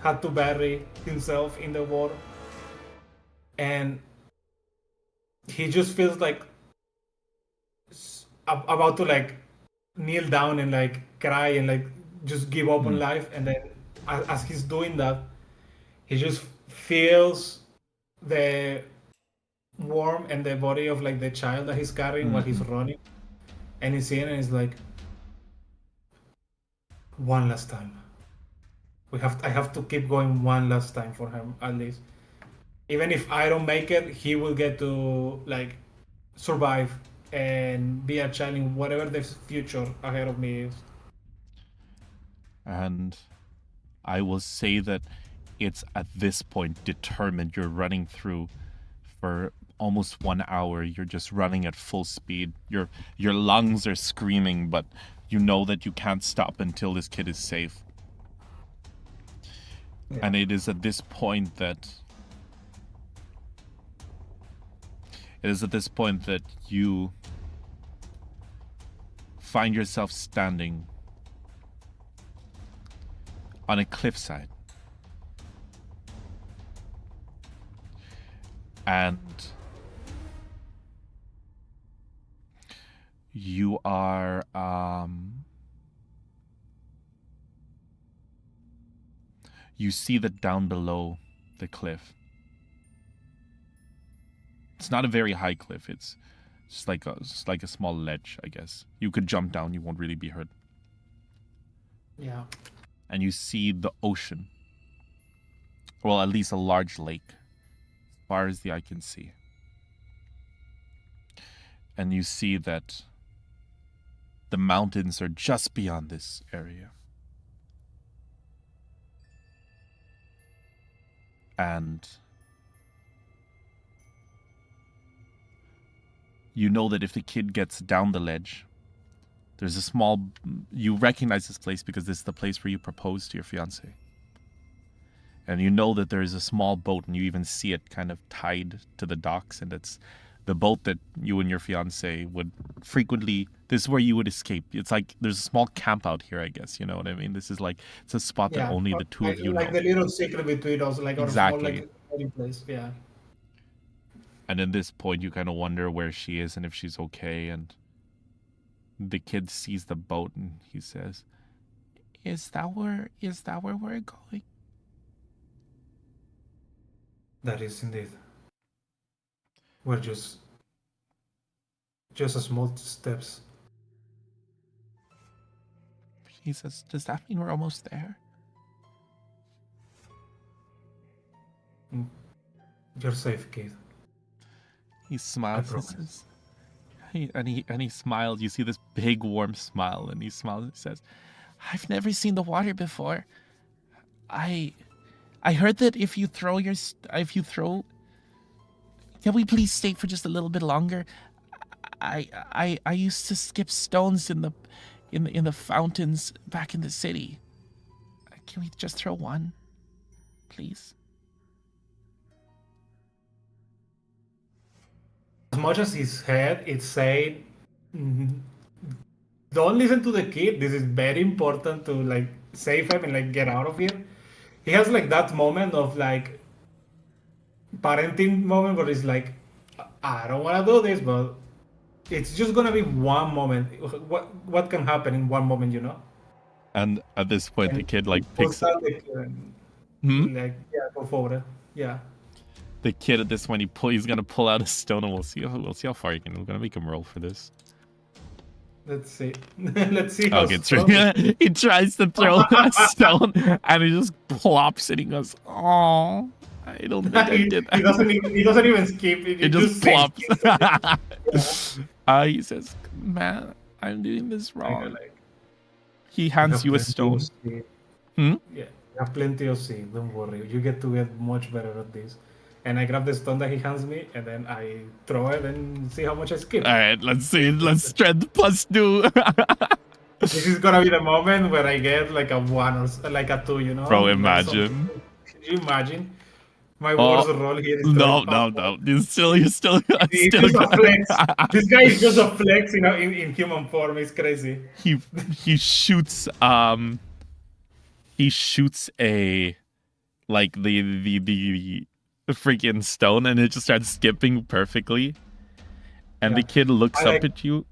had to bury himself in the war, and he just feels like about to like kneel down and like cry and like just give up on life, and then as he's doing that, he just feels the warmth and the body of like the child that he's carrying while he's running, and he's seeing, and he's like, one last time. I have to keep going one last time for him, at least. Even if I don't make it, he will get to like survive and be a child in whatever the future ahead of me is. And I will say that it's at this point determined. You're running through for almost 1 hour. You're just running at full speed. Your lungs are screaming, but you know that you can't stop until this kid is safe. Yeah. And it is at this point that you find yourself standing on a cliffside. And you are you see that down below the cliff, it's not a very high cliff, it's just like a small ledge, I guess. You could jump down, you won't really be hurt. Yeah. And you see the ocean. Well, at least a large lake, as far as the eye can see. And you see that the mountains are just beyond this area. And you know that if the kid gets down the ledge, there's a small... You recognize this place because this is the place where you proposed to your fiancée. And you know that there is a small boat, and you even see it kind of tied to the docks, and it's the boat that you and your fiancé would frequently... This is where you would escape. It's like there's a small camp out here, I guess. You know what I mean? This is like... It's a spot that only the two of you know. Like the little secret between us, like exactly. Or a small, like, place. Yeah. And at this point, you kind of wonder where she is and if she's okay. And the kid sees the boat, and he says, "Is that where we're going?" That is indeed. We're just a small steps. He says, does that mean we're almost there? You're safe, kid. He smiles. I He promise. says, he smiles. You see this big warm smile, and he smiles and says, I've never seen the water before. I heard that if you throw, can we please stay for just a little bit longer? I used to skip stones in the fountains back in the city. Can we just throw one, please? As much as his head is saying, don't listen to the kid. This is very important to like save him and like get out of here. He has like that moment of like parenting moment where he's like, I don't want to do this, but it's just gonna be one moment. What can happen in one moment, you know? And at this point, the kid like picks up. up. Like, yeah, go forward. Yeah. The kid at this point, he's gonna pull out a stone, and we'll see how far he can. We're gonna make him roll for this. Let's see. Let's see how strong. He tries to throw a stone, and he just plops, and he goes, "Oh, I don't think I did that." He doesn't even skip. It just plops. He says, "Man, I'm doing this wrong." He hands you a stone. Yeah, you have plenty of seed. Don't worry. You get to get much better at this. And I grab the stone that he hands me, and then I throw it and see how much I skip. All right, let's see. Let's strength +2. This is gonna be the moment where I get like a 1 or like a 2, you know? Bro, imagine. Can you imagine? My worst roll here is no. You're still just a flex. This guy is just a flex, you know, in human form. It's crazy. He shoots a like the freaking stone, and it just starts skipping perfectly. And the kid looks up at you.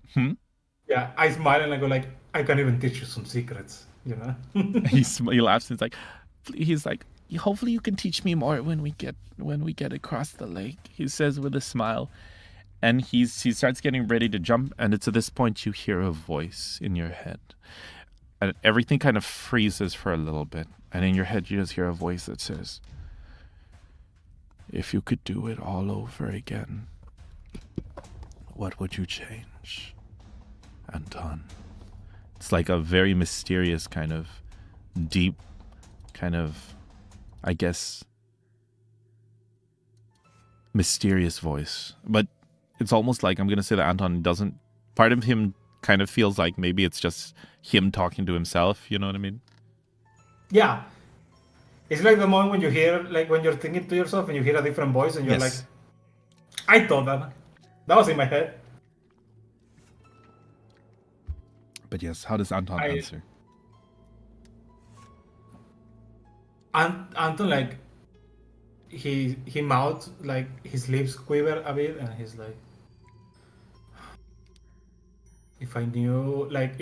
Yeah, I smile and I go like, I can even teach you some secrets, you know? He laughs and he's like, hopefully you can teach me more when we get across the lake, he says with a smile. And he starts getting ready to jump, and it's at this point you hear a voice in your head. And everything kind of freezes for a little bit. And in your head you just hear a voice that says, if you could do it all over again, what would you change, Anton? It's like a very mysterious kind of deep kind of, I guess, mysterious voice. But it's almost like, I'm going to say that Anton doesn't, part of him kind of feels like maybe it's just him talking to himself, you know what I mean? Yeah. It's like the moment when you hear, like when you're thinking to yourself and you hear a different voice and you're like, I thought that. That was in my head. But yes, how does Anton answer? Anton, like, he mouths, like, his lips quiver a bit and he's like, if I knew, like,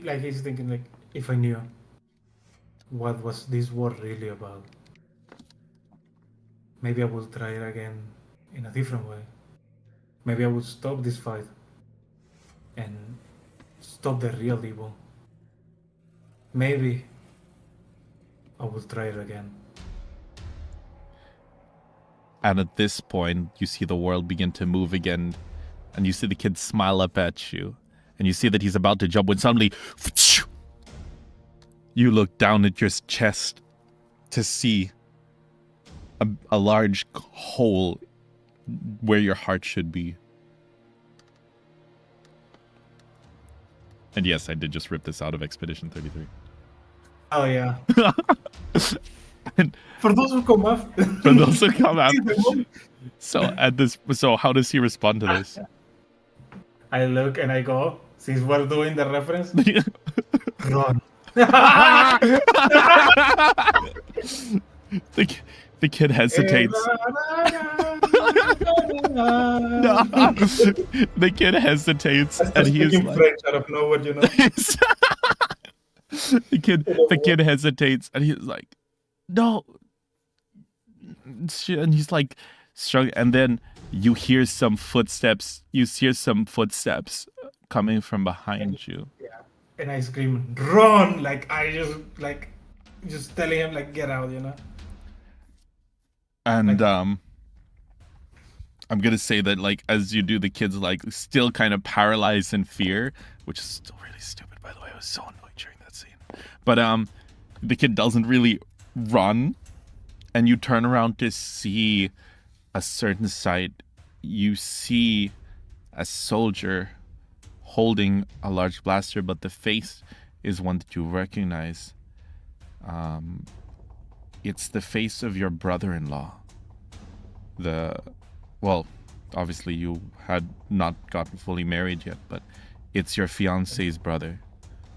like he's thinking, like, if I knew what was this war really about, maybe I would try it again in a different way. Maybe I would stop this fight and stop the real evil. Maybe I will try it again. And at this point, you see the world begin to move again, and you see the kid smile up at you, and you see that he's about to jump when suddenly you look down at your chest to see a large hole where your heart should be. And yes, I did just rip this out of Expedition 33. Oh yeah. And for those who come after. For those who come after. So how does he respond to this? I look and I go, since we're doing the reference, run. The kid hesitates. The kid hesitates, and he is like, French out of nowhere, you know. the kid hesitates, and he's like, no. And he's like struggling, and then you hear some footsteps. You hear some footsteps coming from behind you. Yeah. and I scream, "Run!" Like I just telling him like, "Get out," you know. And Like, I'm gonna say that like as you do, the kid's like still kind of paralyzed in fear, which is still really stupid, by the way. I was so annoyed during that scene. But the kid doesn't really run, and you turn around to see a certain sight. You see a soldier holding a large blaster, but the face is one that you recognize. It's the face of your brother-in-law. Well, obviously you had not gotten fully married yet, but it's your fiance's brother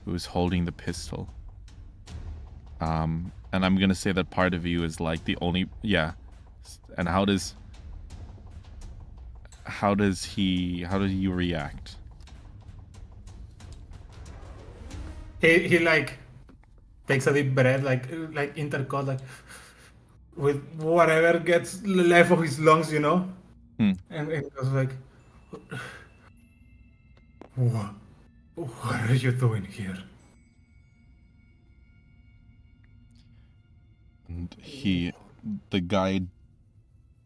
who is holding the pistol. And I'm gonna say that part of you is like the only, yeah. And how does you react? he like takes a deep breath, like intercut, like with whatever gets left of his lungs, you know, and it was like, what are you doing here? And the guy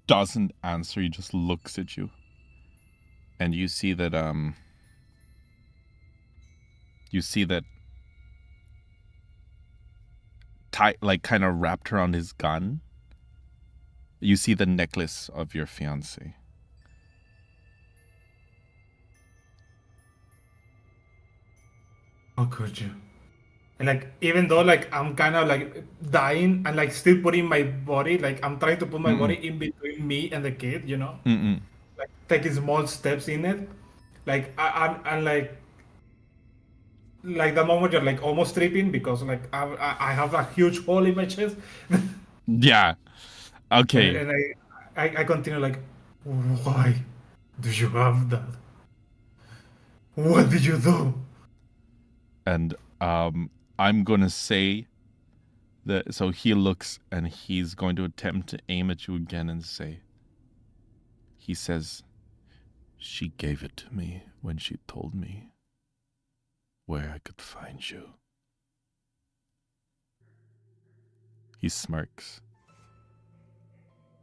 doesn't answer. He just looks at you, and you see that like kind of wrapped around his gun. You see the necklace of your fiance. How could you? And like even though like I'm kind of like dying and like still putting my body, like I'm trying to put my body in between me and the kid, you know, like taking small steps in it, like I'm like the moment you're like almost tripping because like I have a huge hole in my chest, Yeah. Okay. and I continue like, why do you have that? What did you do? And I'm gonna say that. So he looks and he's going to attempt to aim at you again and say. He says, "She gave it to me when she told me where I could find you." He smirks.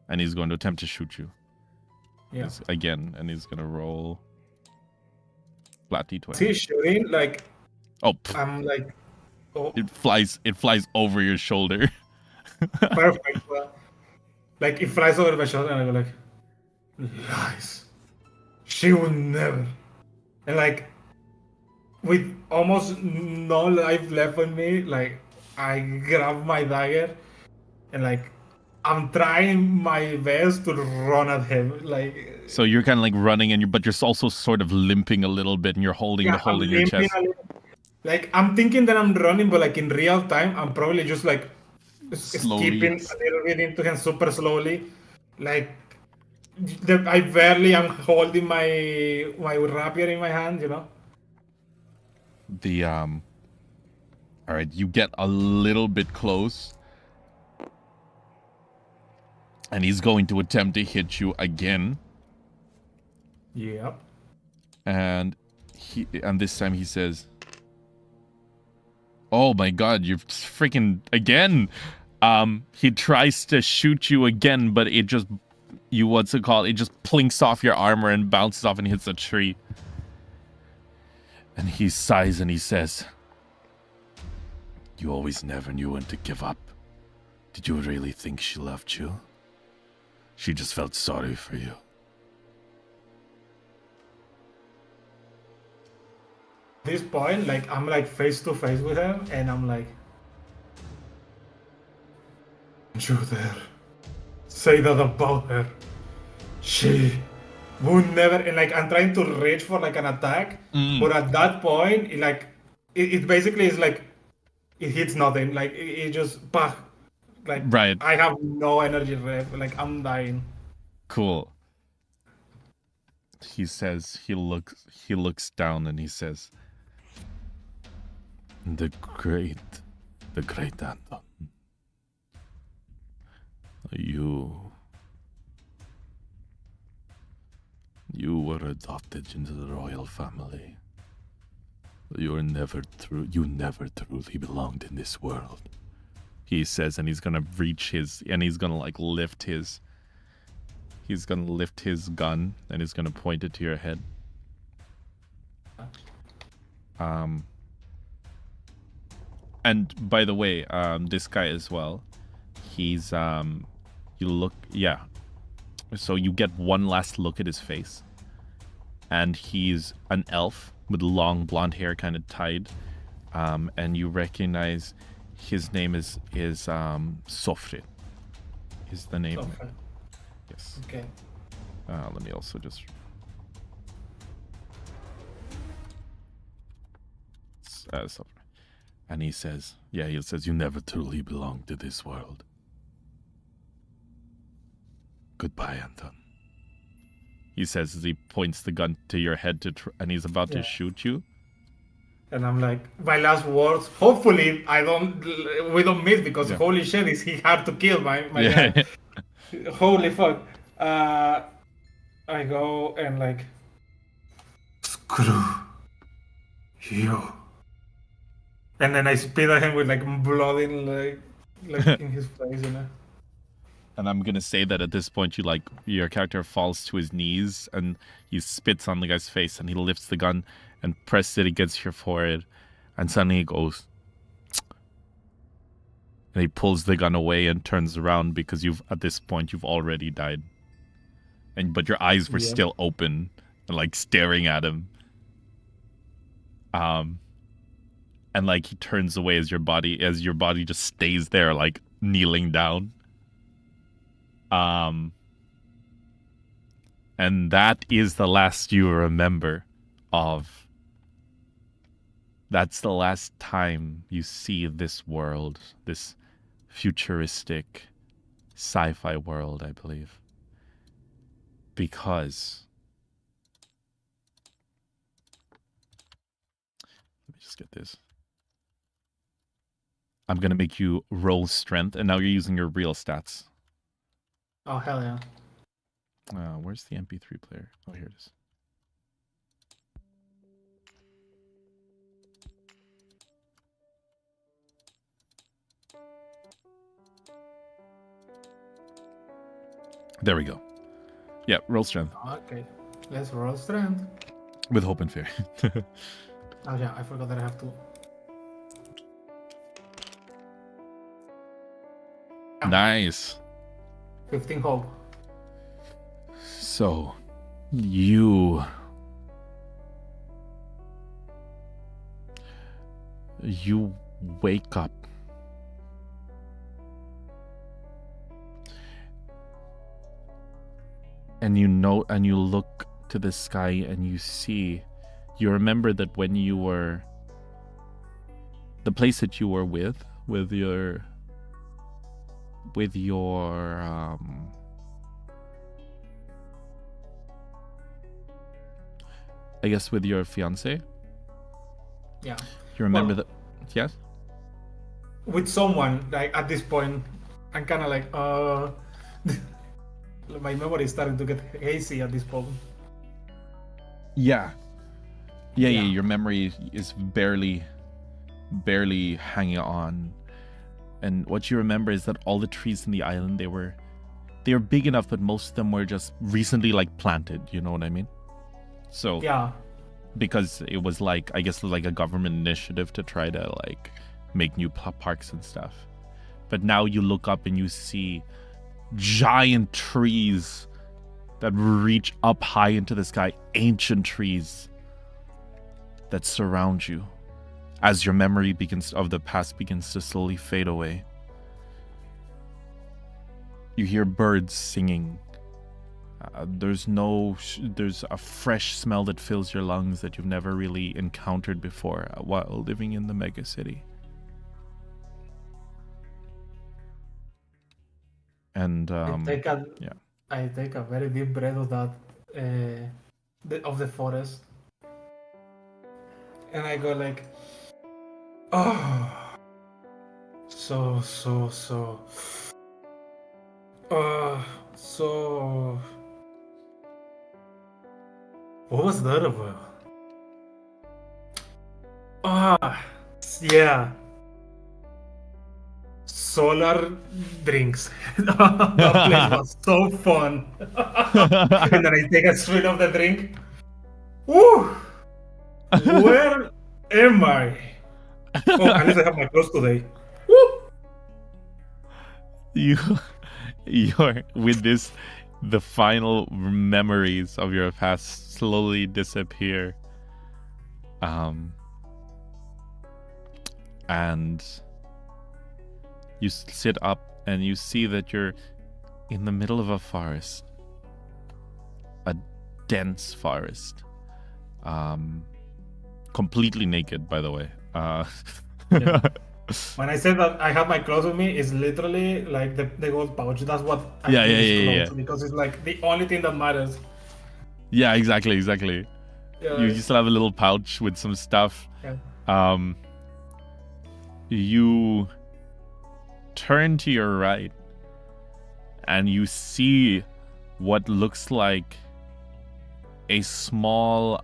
And he's going to attempt to shoot you. Yeah. Again, and he's gonna roll flat d20. See, shooting like Oh, I'm like, oh, it flies over your shoulder. perfect. Well, like it flies over my shoulder, and I go like, lies. She would never. And like with almost no life left on me, like I grab my dagger and like I'm trying my best to run at him. Like So you're kind of like running, but you're also sort of limping a little bit, and you're holding yeah, the I'm hole in your limping chest. a little. Like I'm thinking that I'm running, but like in real time, I'm probably just like Slowly. skipping a little bit into him super slowly. Like I barely am holding my rapier in my hand, you know. All right, you get a little bit close, and he's going to attempt to hit you again. Yep. And this time he says, "Oh my God, you're freaking again!" He tries to shoot you again, but it just what's it called? It just plinks off your armor and bounces off and hits a tree. And he sighs and he says, "You always never knew when to give up. Did you really think she loved you? She just felt sorry for you." At this point, like I'm like face to face with him, and I'm like, "You there? Say that about her. She would never." And like I'm trying to reach for like an attack, but at that point, it basically is like it hits nothing. Like it just bah, like Right. I have no energy left. Like I'm dying. Cool. He says, he looks down and he says, the great Anton. You were adopted into the royal family. You never truly belonged in this world, he says, and he's gonna reach his, and he's gonna like lift his gun, and he's gonna point it to your head. And by the way, this guy as well, he's you look, yeah, so you get one last look at his face, and he's an elf with long blonde hair kind of tied, and you recognize his name is 𝕍𝖊 is the name. Okay. Yes. Okay. Let me also just 𝕍𝖊. And he says, you never truly belong to this world. Goodbye, Anton. He says as he points the gun to your head and he's about to shoot you. And I'm like, my last words. Hopefully, we don't miss, because holy shit, is he hard to kill, my guy. Holy fuck. I go and like, screw you. And then I spit at him with like blood in like in his face, you know. And I'm gonna say that at this point, your character falls to his knees and he spits on the guy's face, and he lifts the gun and presses it against your forehead, and suddenly he goes, and he pulls the gun away and turns around, because at this point you've already died, but your eyes were still open and like staring at him. And like he turns away as your body just stays there, like kneeling down. And that is the last you remember of. That's the last time you see this world, this futuristic sci-fi world, I believe. Because let me just get this. I'm gonna make you roll strength, and now you're using your real stats. Oh, hell yeah. Where's the MP3 player? Oh, here it is. There we go. Yeah, roll strength. Okay, let's roll strength. With hope and fear. Oh yeah, I forgot that I have to. Nice. 15 hope. So, you wake up. And you look to the sky and you remember that when you were, the place that you were with your I guess with your fiance. Yeah. You remember that? Yes. With someone, like at this point, I'm kind of like, my memory is starting to get hazy at this point. Yeah. Your memory is barely hanging on, and what you remember is that all the trees in the island, they were big enough, but most of them were just recently like planted. You know what I mean? So yeah, because it was like, I guess it was like a government initiative to try to like make new parks and stuff. But now you look up and you see giant trees that reach up high into the sky, ancient trees that surround you as your memory of the past begins to slowly fade away. You hear birds singing. There's a fresh smell that fills your lungs that you've never really encountered before while living in the mega city. And I take a very deep breath of that of the forest, and I go like, oh, so what was that about? Ah, yeah. Solar drinks. That place was so fun. And then I take a swig of the drink. Woo! Where am I? Oh, unless I have my clothes today. Woo! You're with this, the final memories of your past slowly disappear. And you sit up and you see that you're in the middle of a forest. A dense forest. Completely naked, by the way. Yeah. When I said that I have my clothes with me, it's literally like the gold pouch. That's what I Yeah, think yeah, is yeah, clothes, yeah. because it's like the only thing that matters. Yeah, exactly. Yeah, You just have a little pouch with some stuff. yeah. You turn to your right and you see what looks like a small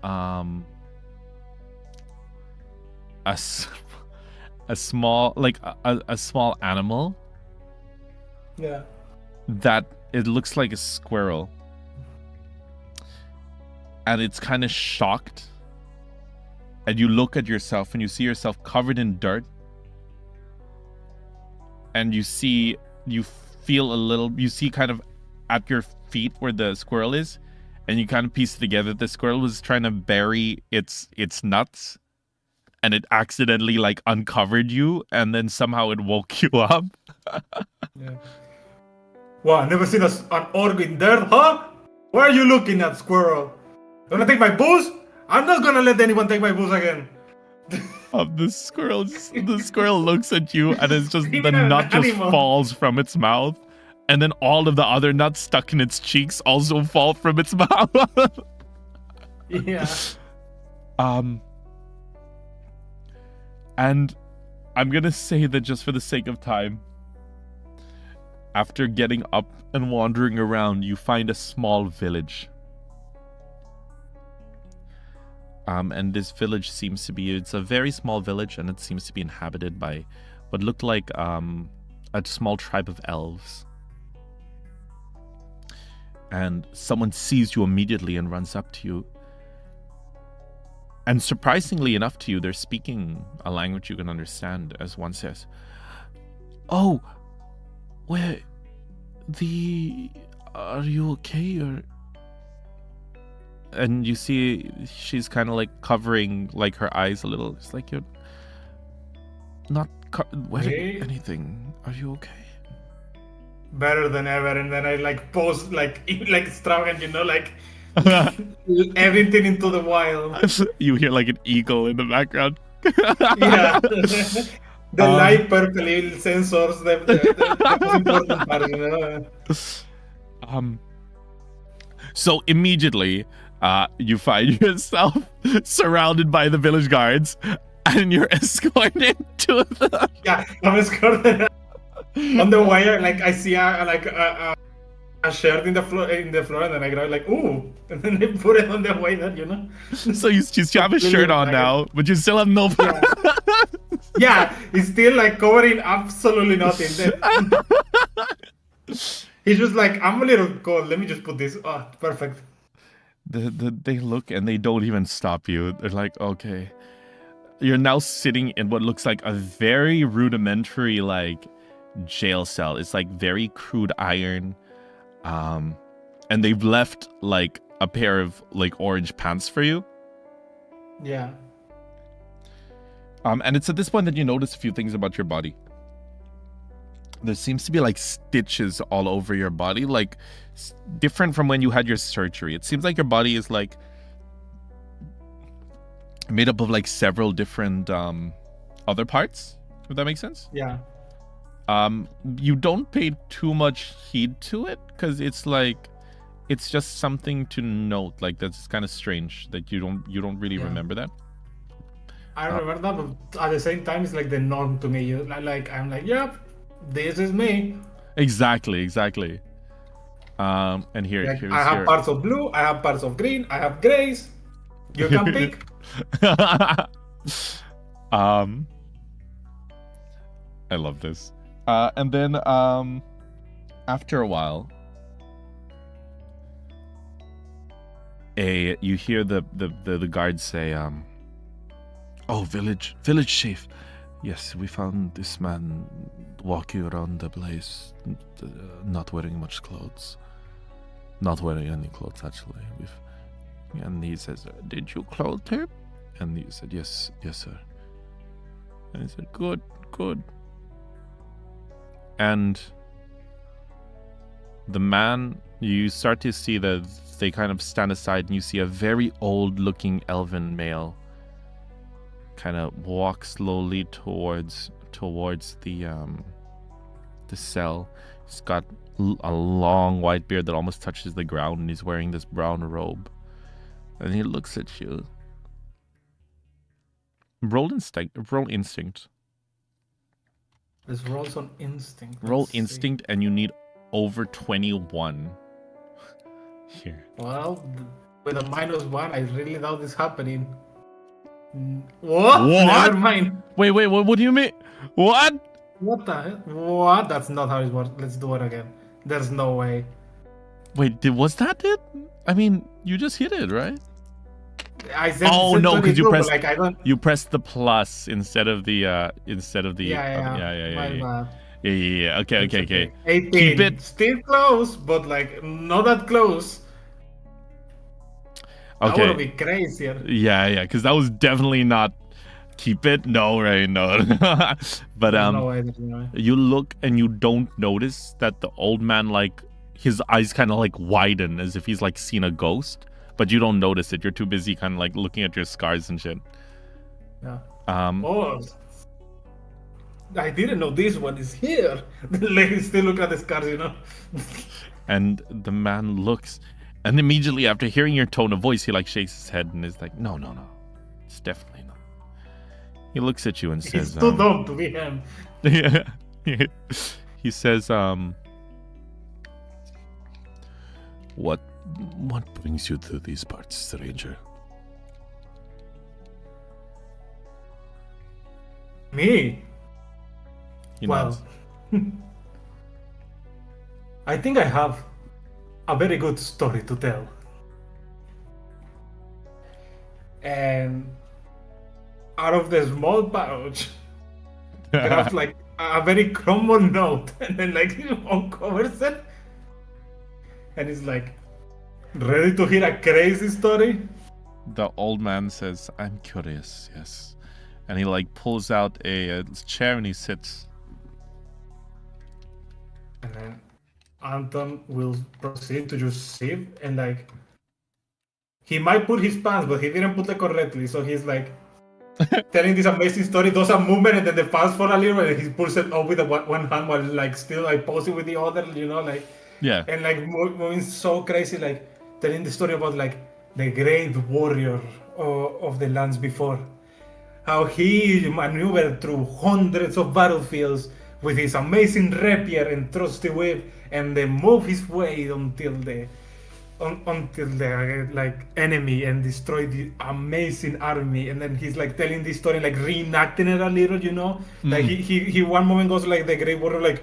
a small animal Yeah. that it looks like a squirrel, and it's kind of shocked, and you look at yourself and you see yourself covered in dirt, and you see kind of at your feet where the squirrel is, and you kind of piece it together. The squirrel was trying to bury its nuts, and it accidentally like uncovered you, and then somehow it woke you up. Yeah. Wow, never seen an orc in dirt, huh? Why are you looking at, squirrel? Gonna take my booze? I'm not gonna let anyone take my booze again. The squirrel looks at you, and it's just the Criminal nut just animal. falls from its mouth, and then all of the other nuts stuck in its cheeks also fall from its mouth. Yeah. And I'm gonna say that just for the sake of time, after getting up and wandering around, you find a small village. And this village it's a very small village, and it seems to be inhabited by what looked like a small tribe of elves. And someone sees you immediately and runs up to you. And surprisingly enough to you, they're speaking a language you can understand, as one says, "Oh, are you okay?" Or and you see she's kind of like covering like her eyes a little. It's like, "You're not wearing anything. Are you okay?" Better than ever. And then I like pose like extravagant, like everything into the wild. You hear like an eagle in the background. Yeah. The light purple sensors, the most important part, So immediately, you find yourself surrounded by the village guards, and you're escorted to the... Yeah, I'm escorted on the wire. Like I see a shirt in the floor, and then I grab like, ooh, and then they put it on the wire, So you have a shirt on now, but you still have no... Yeah, it's still like covering absolutely nothing. He's just like, I'm a little cold. Let me just put this. Oh, perfect. They look and they don't even stop you. They're like, okay. You're now sitting in what looks like a very rudimentary like jail cell. It's like very crude iron. And they've left like a pair of like orange pants for you. Yeah. And it's at this point that you notice a few things about your body. There seems to be like stitches all over your body, like different from when you had your surgery. It seems like your body is like made up of like several different other parts, if that makes sense. Yeah. You don't pay too much heed to it because it's like it's just something to note. Like that's kind of strange that you don't really remember that. I remember that, but at the same time, it's like the norm to me. I'm like, yep, this is me. Exactly. And here's I have parts of blue, I have parts of green, I have grays. You can pick. I love this. And then after a while, you hear the guards say, "Oh, village chief. Yes, we found this man walking around the place, not wearing much clothes. Not wearing any clothes, actually. And he says, did you clothe him? And he said, yes, sir. And he said, good. And the man, you start to see that they kind of stand aside, and you see a very old-looking elven male kind of walk slowly towards the cell. He's got a long white beard that almost touches the ground, and he's wearing this brown robe. And he looks at you. Roll instinct. This rolls on instinct. Roll instinct, and you need over 21. Here. Well, with a -1, I really doubt this happening. What? Never mind. Wait, what do you mean? What? What the hell? What? That's not how it works. Let's do it again. There's no way. Wait, was that it? I mean, you just hit it, right? I said. Oh no, because you pressed. Like, I don't... You pressed the plus instead of the. Yeah. Yeah. Okay. 18. Keep it. Still close, but like not that close. Okay. That would be crazier. Yeah, because that was definitely not. Keep it? No, right? No. But no way, no way. You look and you don't notice that the old man, like, his eyes kind of like widen as if he's like seen a ghost, but you don't notice it. You're too busy kind of like looking at your scars and shit. Yeah. Oh, I didn't know this one is here. The lady still looking at the scars, you know. And the man looks, and immediately after hearing your tone of voice, he like shakes his head and is like, no, it's definitely not. He looks at you and says, "He's too dumb to be him." Yeah. He says, What brings you to these parts, stranger?" Me? He well, nods. I think I have a very good story to tell. And out of the small pouch, grabs like a very crumbled note, and then like uncovers it, and he's like, ready to hear a crazy story? The old man says, "I'm curious, yes." And he like pulls out a chair and he sits. And then Anton will proceed to just sit, and like, he might put his pants, but he didn't put it correctly, so he's like telling this amazing story, does a movement, and then the pants fall a little, and he pulls it up with one hand while like still like posing with the other, you know, like, yeah, and like moving so crazy, like telling the story about like the great warrior of the lands before, how he maneuvered through hundreds of battlefields with his amazing rapier and trusty whip, and then move his way until the like enemy and destroy the amazing army. And then he's like telling this story, like reenacting it a little, you know. Like he one moment goes like the great warrior, like,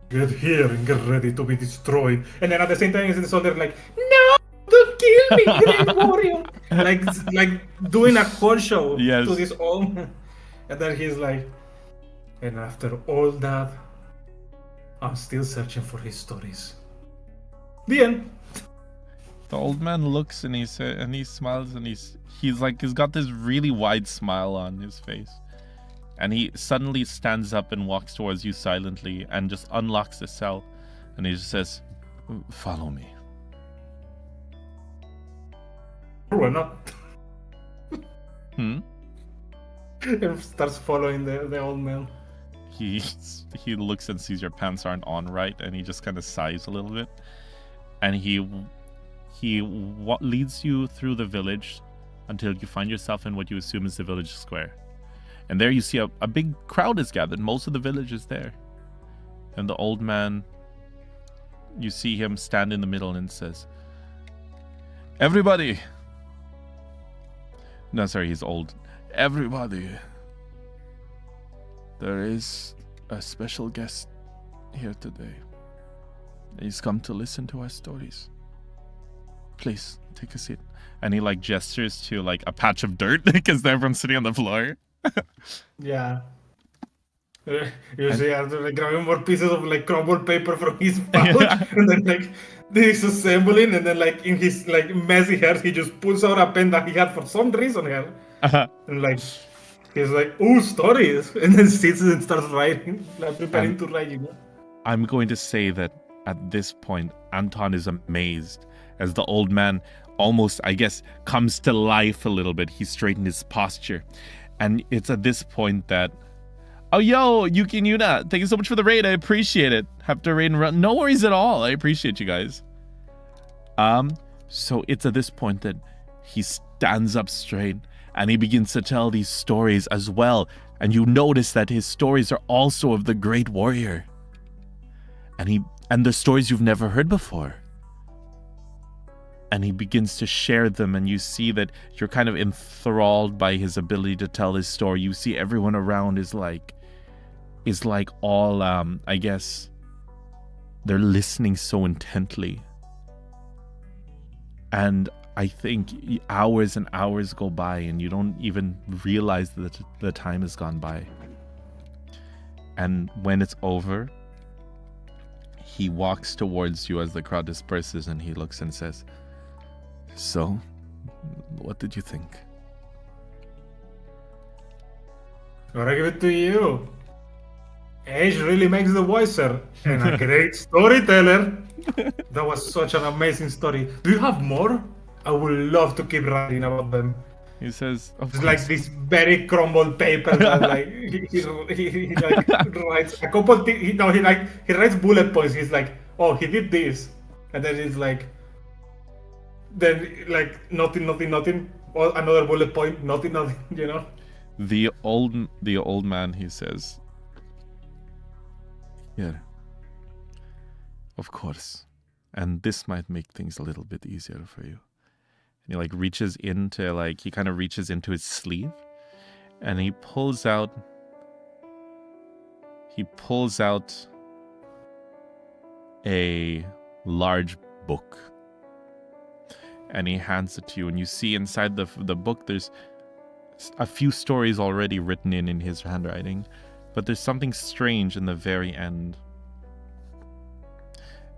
get here and get ready to be destroyed, and then at the same time he's the soldier like, no, don't kill me, great warrior. like doing a call show to this old man. And then he's like, and after all that, I'm still searching for his stories. The end. The old man looks and he smiles, and he's got this really wide smile on his face, and he suddenly stands up and walks towards you silently and just unlocks the cell, and he just says, "Follow me." Why not? And starts following the old man. He looks and sees your pants aren't on right, and he just kind of sighs a little bit, and he leads you through the village until you find yourself in what you assume is the village square. And there you see a big crowd is gathered. Most of the village is there. And the old man, you see him stand in the middle and says, "Everybody." No, sorry, he's old. "Everybody, There is a special guest here today. He's come to listen to our stories. Please, take a seat. And he like gestures to like a patch of dirt because everyone's sitting on the floor. Yeah. You see Arthur like grabbing more pieces of like crumbled paper from his pouch and then like disassembling, and then like in his like messy hair he just pulls out a pen that he had for some reason here. And like he's like, ooh, stories, and then sits and starts writing, like preparing to write, you know. I'm going to say that at this point Anton is amazed as the old man almost, I guess, comes to life a little bit. He straightened his posture. And it's at this point that, oh, yo, Yuki and Yuna, thank you so much for the raid. I appreciate it. Have to raid and run. No worries at all. I appreciate you guys. So it's at this point that he stands up straight and he begins to tell these stories as well. And you notice that his stories are also of the great warrior. And the stories you've never heard before. And he begins to share them, and you see that you're kind of enthralled by his ability to tell his story. You see everyone around is like all, I guess, they're listening so intently. And I think hours and hours go by, and you don't even realize that the time has gone by. And when it's over, he walks towards you as the crowd disperses, and he looks and says, "So, what did you think?" Gotta give it to you. Age really makes the wiser, and a great storyteller. That was such an amazing story. Do you have more? I would love to keep writing about them. He says, "Of It's course." like this very crumbled paper that like he like writes a couple he writes bullet points. He's like, oh, he did this, and then it's like, then like nothing, or another bullet point, nothing, you know. The old man, he says, "Here, of course, and this might make things a little bit easier for you." And he like reaches into he kind of reaches into his sleeve, and he pulls out a large book, and he hands it to you, and you see inside the book there's a few stories already written in his handwriting, but there's something strange in the very end,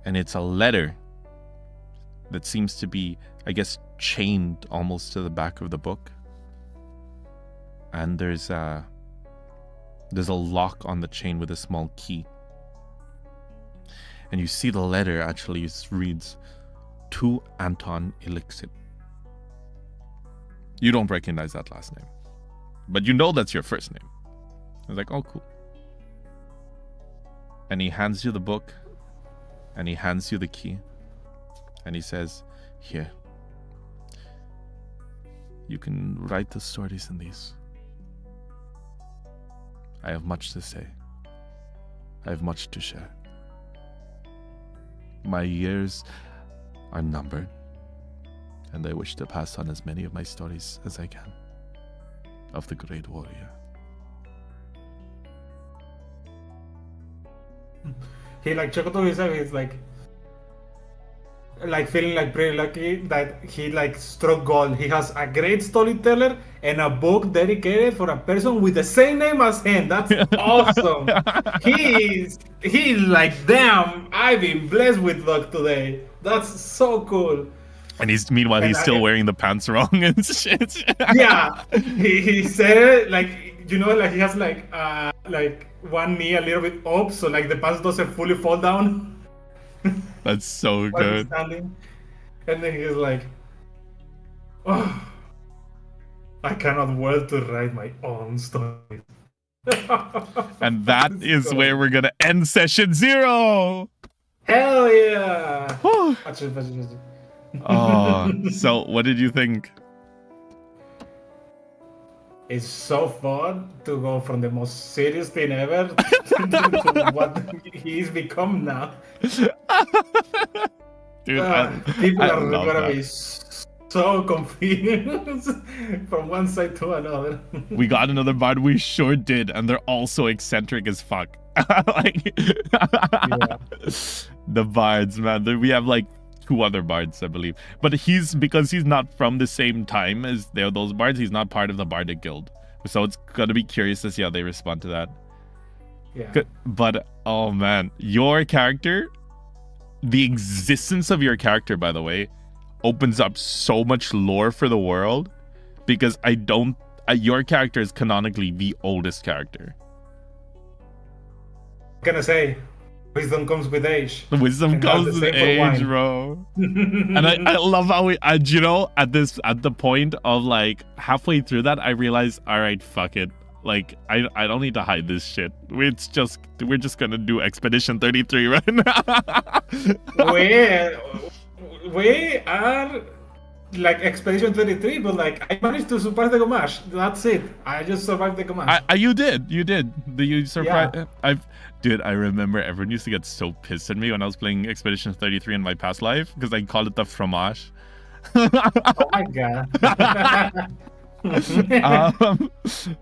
and it's a letter that seems to be, I guess, chained almost to the back of the book, and there's a lock on the chain with a small key, and you see the letter actually reads, "To Anton 𝕿𝖍𝖊." You don't recognize that last name, but you know that's your first name. I was like, oh, cool. And he hands you the book, and he hands you the key, and he says, "Here, you can write the stories in these. I have much to say. I have much to share. My years are numbered, and I wish to pass on as many of my stories as I can of the great warrior." He like chuckled to himself. He's like feeling like pretty lucky that he like struck gold. He has a great storyteller and a book dedicated for a person with the same name as him. That's awesome. He's like, damn, I've been blessed with luck today. That's so cool. And he's still wearing the pants wrong and shit. Yeah, he said it like, you know, like he has like one knee a little bit up, so like the pants doesn't fully fall down. That's so good. Standing. And then he's like, oh, I cannot wait to write my own story. And that is where we're gonna end session 0. Hell yeah! Oh, so what did you think? It's so fun to go from the most serious thing ever to what he's become now. Dude, People are love gonna that. be so confused from one side to another. We got another bard. We sure did, and they're also eccentric as fuck. Like, Yeah. the bards, man. We have like 2 other bards, I believe. But because he's not from the same time as those bards, he's not part of the bardic guild. So it's gonna be curious to see how they respond to that. Yeah. But oh man, your character, the existence of your character, by the way, opens up so much lore for the world, because your character is canonically the oldest character. What can I say? Wisdom comes with age. Wisdom And comes that's the with same for age, wine. bro. And I love how at the point of like halfway through that, I realized, all right, fuck it. Like, I don't need to hide this shit. We're just gonna do Expedition 33 right now. We are like Expedition 33, but like I managed to survive the Gamash. That's it. I just survived the Gamash. You did. You surprised. Yeah. Dude, I remember everyone used to get so pissed at me when I was playing Expedition 33 in my past life, because I called it the fromage. Oh my god.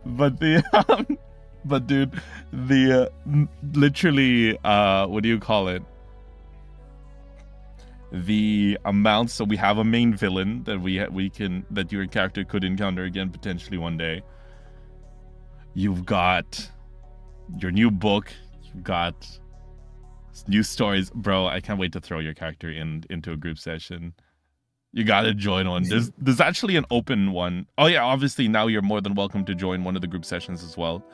But dude, literally, what do you call it? The amount. So we have a main villain that that your character could encounter again potentially one day. You've got your new book. You've got new stories, bro. I can't wait to throw your character into a group session. You gotta join one. There's actually an open one. Oh yeah, obviously now you're more than welcome to join one of the group sessions as well.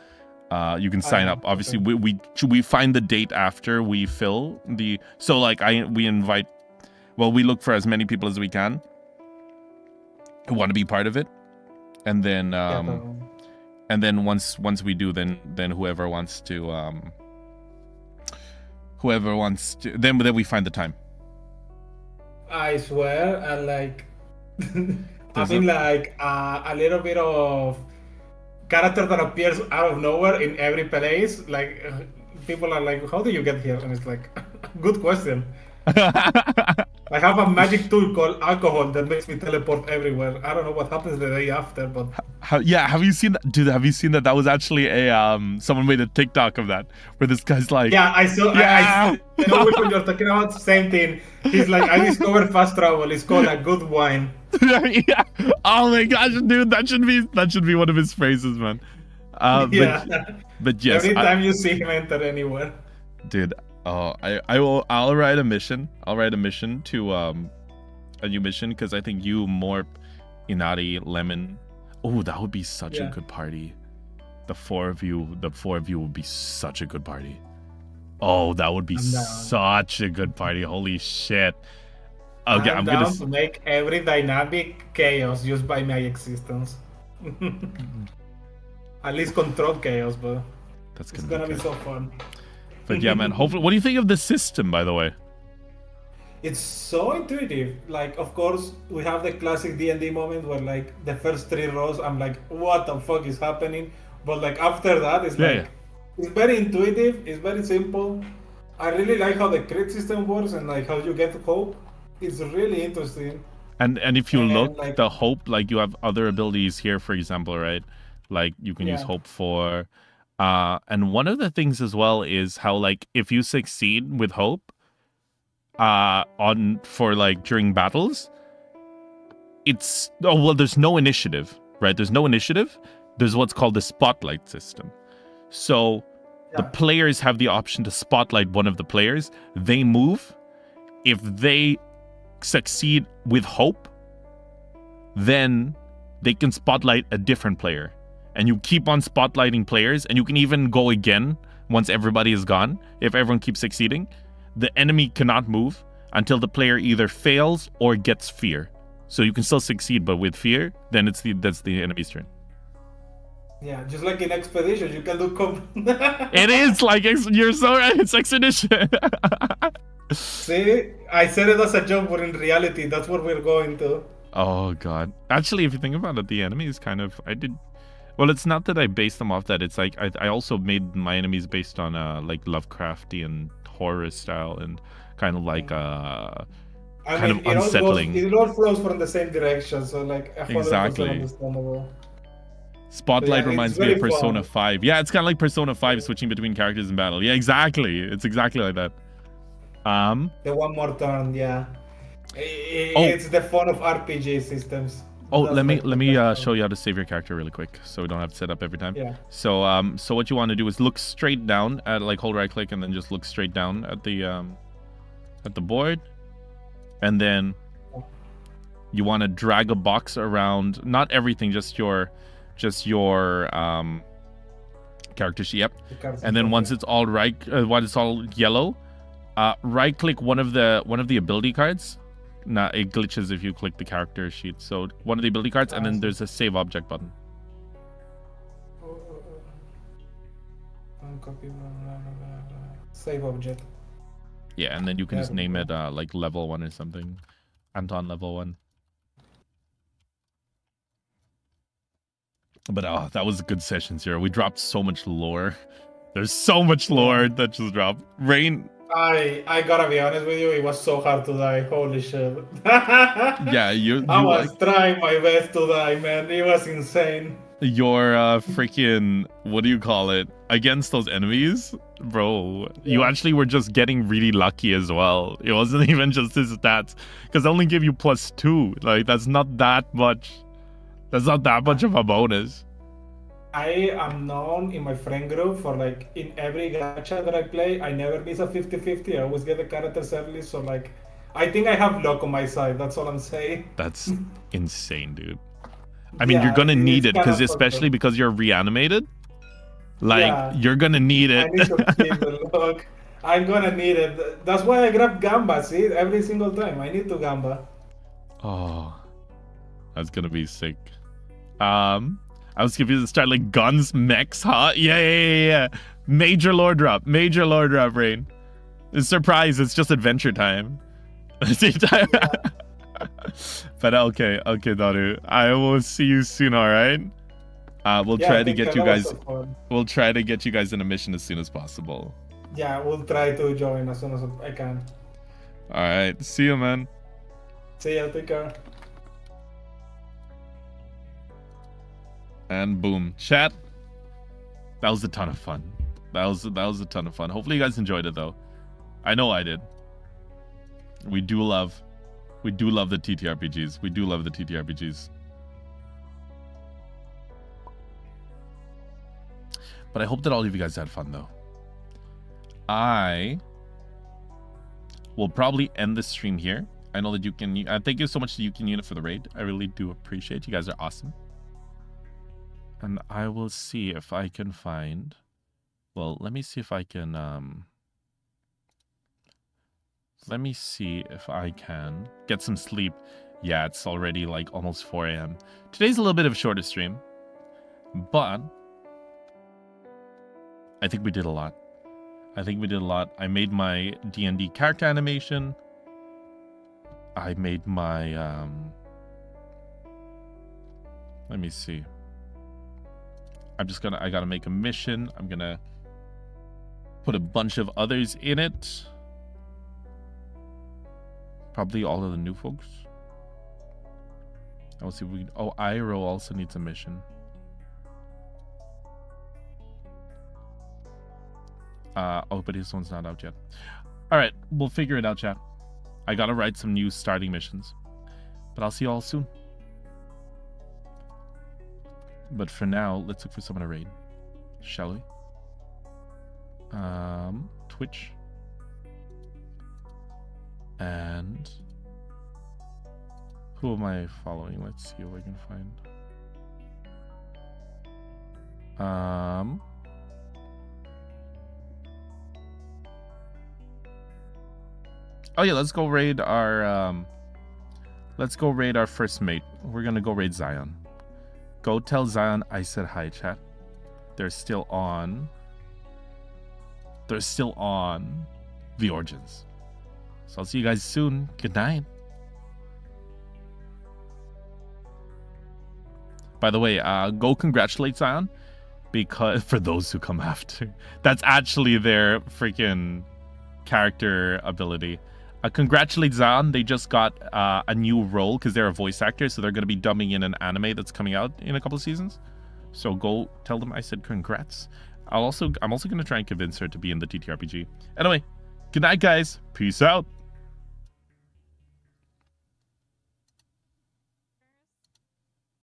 You can sign up. Obviously, okay. we find the date after we fill the. So like we invite. Well, we look for as many people as we can who want to be part of it, and then once we do, then whoever wants to then we find the time. I swear, and like, I mean, like a little bit of character that appears out of nowhere in every place. Like, people are like, "How do you get here?" And it's like, good question. I have a magic tool called alcohol that makes me teleport everywhere. I don't know what happens the day after, but have you seen that, dude? Have you seen that? That was actually someone made a TikTok of that where this guy's like, yeah, I saw. Yeah. I know which one you're talking about. Same thing. He's like, I discovered fast travel. It's called a good wine. Yeah. Oh my gosh, dude, that should be one of his phrases, man. Yeah. But yes, every time you see him enter anywhere, dude. Oh, I'll write a mission. I'll write a mission to a new mission, because I think you, Morp, Inari, Lemon. Oh, that would be such a good party. The four of you would be such a good party. Oh, that would be such a good party. Holy shit. Okay, I'm down to make every dynamic chaos just by my existence. At least control chaos, but it's gonna be so fun. But yeah, man, hopefully. What do you think of the system, by the way? It's so intuitive. Like, of course, we have the classic D&D moment where, like, the first 3 rows, I'm like, what the fuck is happening? But, like, after that, it's it's very intuitive. It's very simple. I really like how the crit system works and, like, how you get hope. It's really interesting. And if you look, like, the hope, like, you have other abilities here, for example, right? Like, you can use hope for... and one of the things as well is how, like, if you succeed with hope during battles, there's no initiative, right? There's no initiative. There's what's called the spotlight system. So the players have the option to spotlight one of the players. They move. If they succeed with hope, then they can spotlight a different player. And you keep on spotlighting players, and you can even go again once everybody is gone. If everyone keeps succeeding, the enemy cannot move until the player either fails or gets fear. So you can still succeed, but with fear, then that's the enemy's turn. Yeah, just like in Expedition, you can do It is like you're so right. It's Expedition. See, I said it as a joke, but in reality, that's what we're going to. Oh god. Actually, if you think about it, the enemy is kind of well, it's not that I based them off that. It's like I also made my enemies based on like Lovecraftian horror style and kind of like I kind mean, of unsettling. it all flows from the same direction, so like 100% Exactly. understandable. Spotlight Yeah, reminds it's me of very Persona fun. 5. Yeah, it's kind of like Persona 5 switching between characters in battle. Yeah, exactly. It's exactly like that. The one more turn, yeah. Oh, It's the fun of RPG systems. That's let me like the best part. show you how to save your character really quick, so we don't have to set up every time. Yeah. So so what you want to do is look straight down at, like, hold right click and then just look straight down at the board, and then you want to drag a box around, not everything, just your character sheet. Yep. And then once it's all once it's all yellow, right click one of the ability cards. Nah, it glitches if you click the character sheet. So one of the ability cards, and then there's a save object button. Save object. Yeah, and then you can just name it like level 1 or something. Anton level 1. But oh, that was a good session, Zero. We dropped so much lore. There's so much lore that just dropped. Rain. I gotta be honest with you, it was so hard to die. Holy shit. Yeah, I was trying my best to die, man. It was insane. Your freaking, what do you call it? Against those enemies? Bro, you actually were just getting really lucky as well. It wasn't even just his stats. Because they only give you +2. Like, that's not that much. That's not that much of a bonus. I am known in my friend group for, like, in every gacha that I play, I never miss a 50-50. I always get the characters early, so, like, I think I have luck on my side. That's all I'm saying. That's insane, dude. I mean, you're gonna need it, because especially because you're reanimated. Like, you're gonna need it. I need to keep the luck. I'm gonna need it. That's why I grab Gamba, see? Every single time. I need to Gamba. Oh, that's gonna be sick. I was confused to start like guns, mechs, huh? Yeah. Major lore drop, Rain. Surprise, it's just adventure time. But okay, Daru. I will see you soon, alright? We'll try to get you guys. We'll try to get you guys in a mission as soon as possible. Yeah, we'll try to join as soon as I can. Alright, see you, man. See ya, take care. And boom, chat. That was a ton of fun. That was a ton of fun. Hopefully you guys enjoyed it though. I know I did. We do love the TTRPGs. We do love the TTRPGs. But I hope that all of you guys had fun though. I will probably end this stream here. I know that you can. Thank you so much to You Can Unit for the raid. I really do appreciate it. You guys are awesome. And I will see if I can find. Well, let me see if I can. Let me see if I can get some sleep. Yeah, it's already like almost 4 a.m. Today's a little bit of a shorter stream, but I think we did a lot. I made my D&D character animation. I made my let me see. I gotta make a mission. I'm gonna put a bunch of others in it. Probably all of the new folks. I'll see if we can. Oh, Iroh also needs a mission. Oh, but his one's not out yet. Alright, we'll figure it out, chat. I gotta write some new starting missions. But I'll see you all soon. But for now, let's look for someone to raid. Shall we? Twitch. And who am I following? Let's see if I can find. Oh yeah, let's go raid our first mate. We're gonna go raid Zion. Go tell Zion I said hi, chat. They're still on the Origins. So I'll see you guys soon. Good night. By the way, go congratulate Zion, because for those who come after, that's actually their freaking character ability. Congratulate Zan. They just got a new role because they're a voice actor, so they're going to be dubbing in an anime that's coming out in a couple of seasons. So go tell them I said congrats. I'm also going to try and convince her to be in the TTRPG. Anyway, good night, guys. Peace out.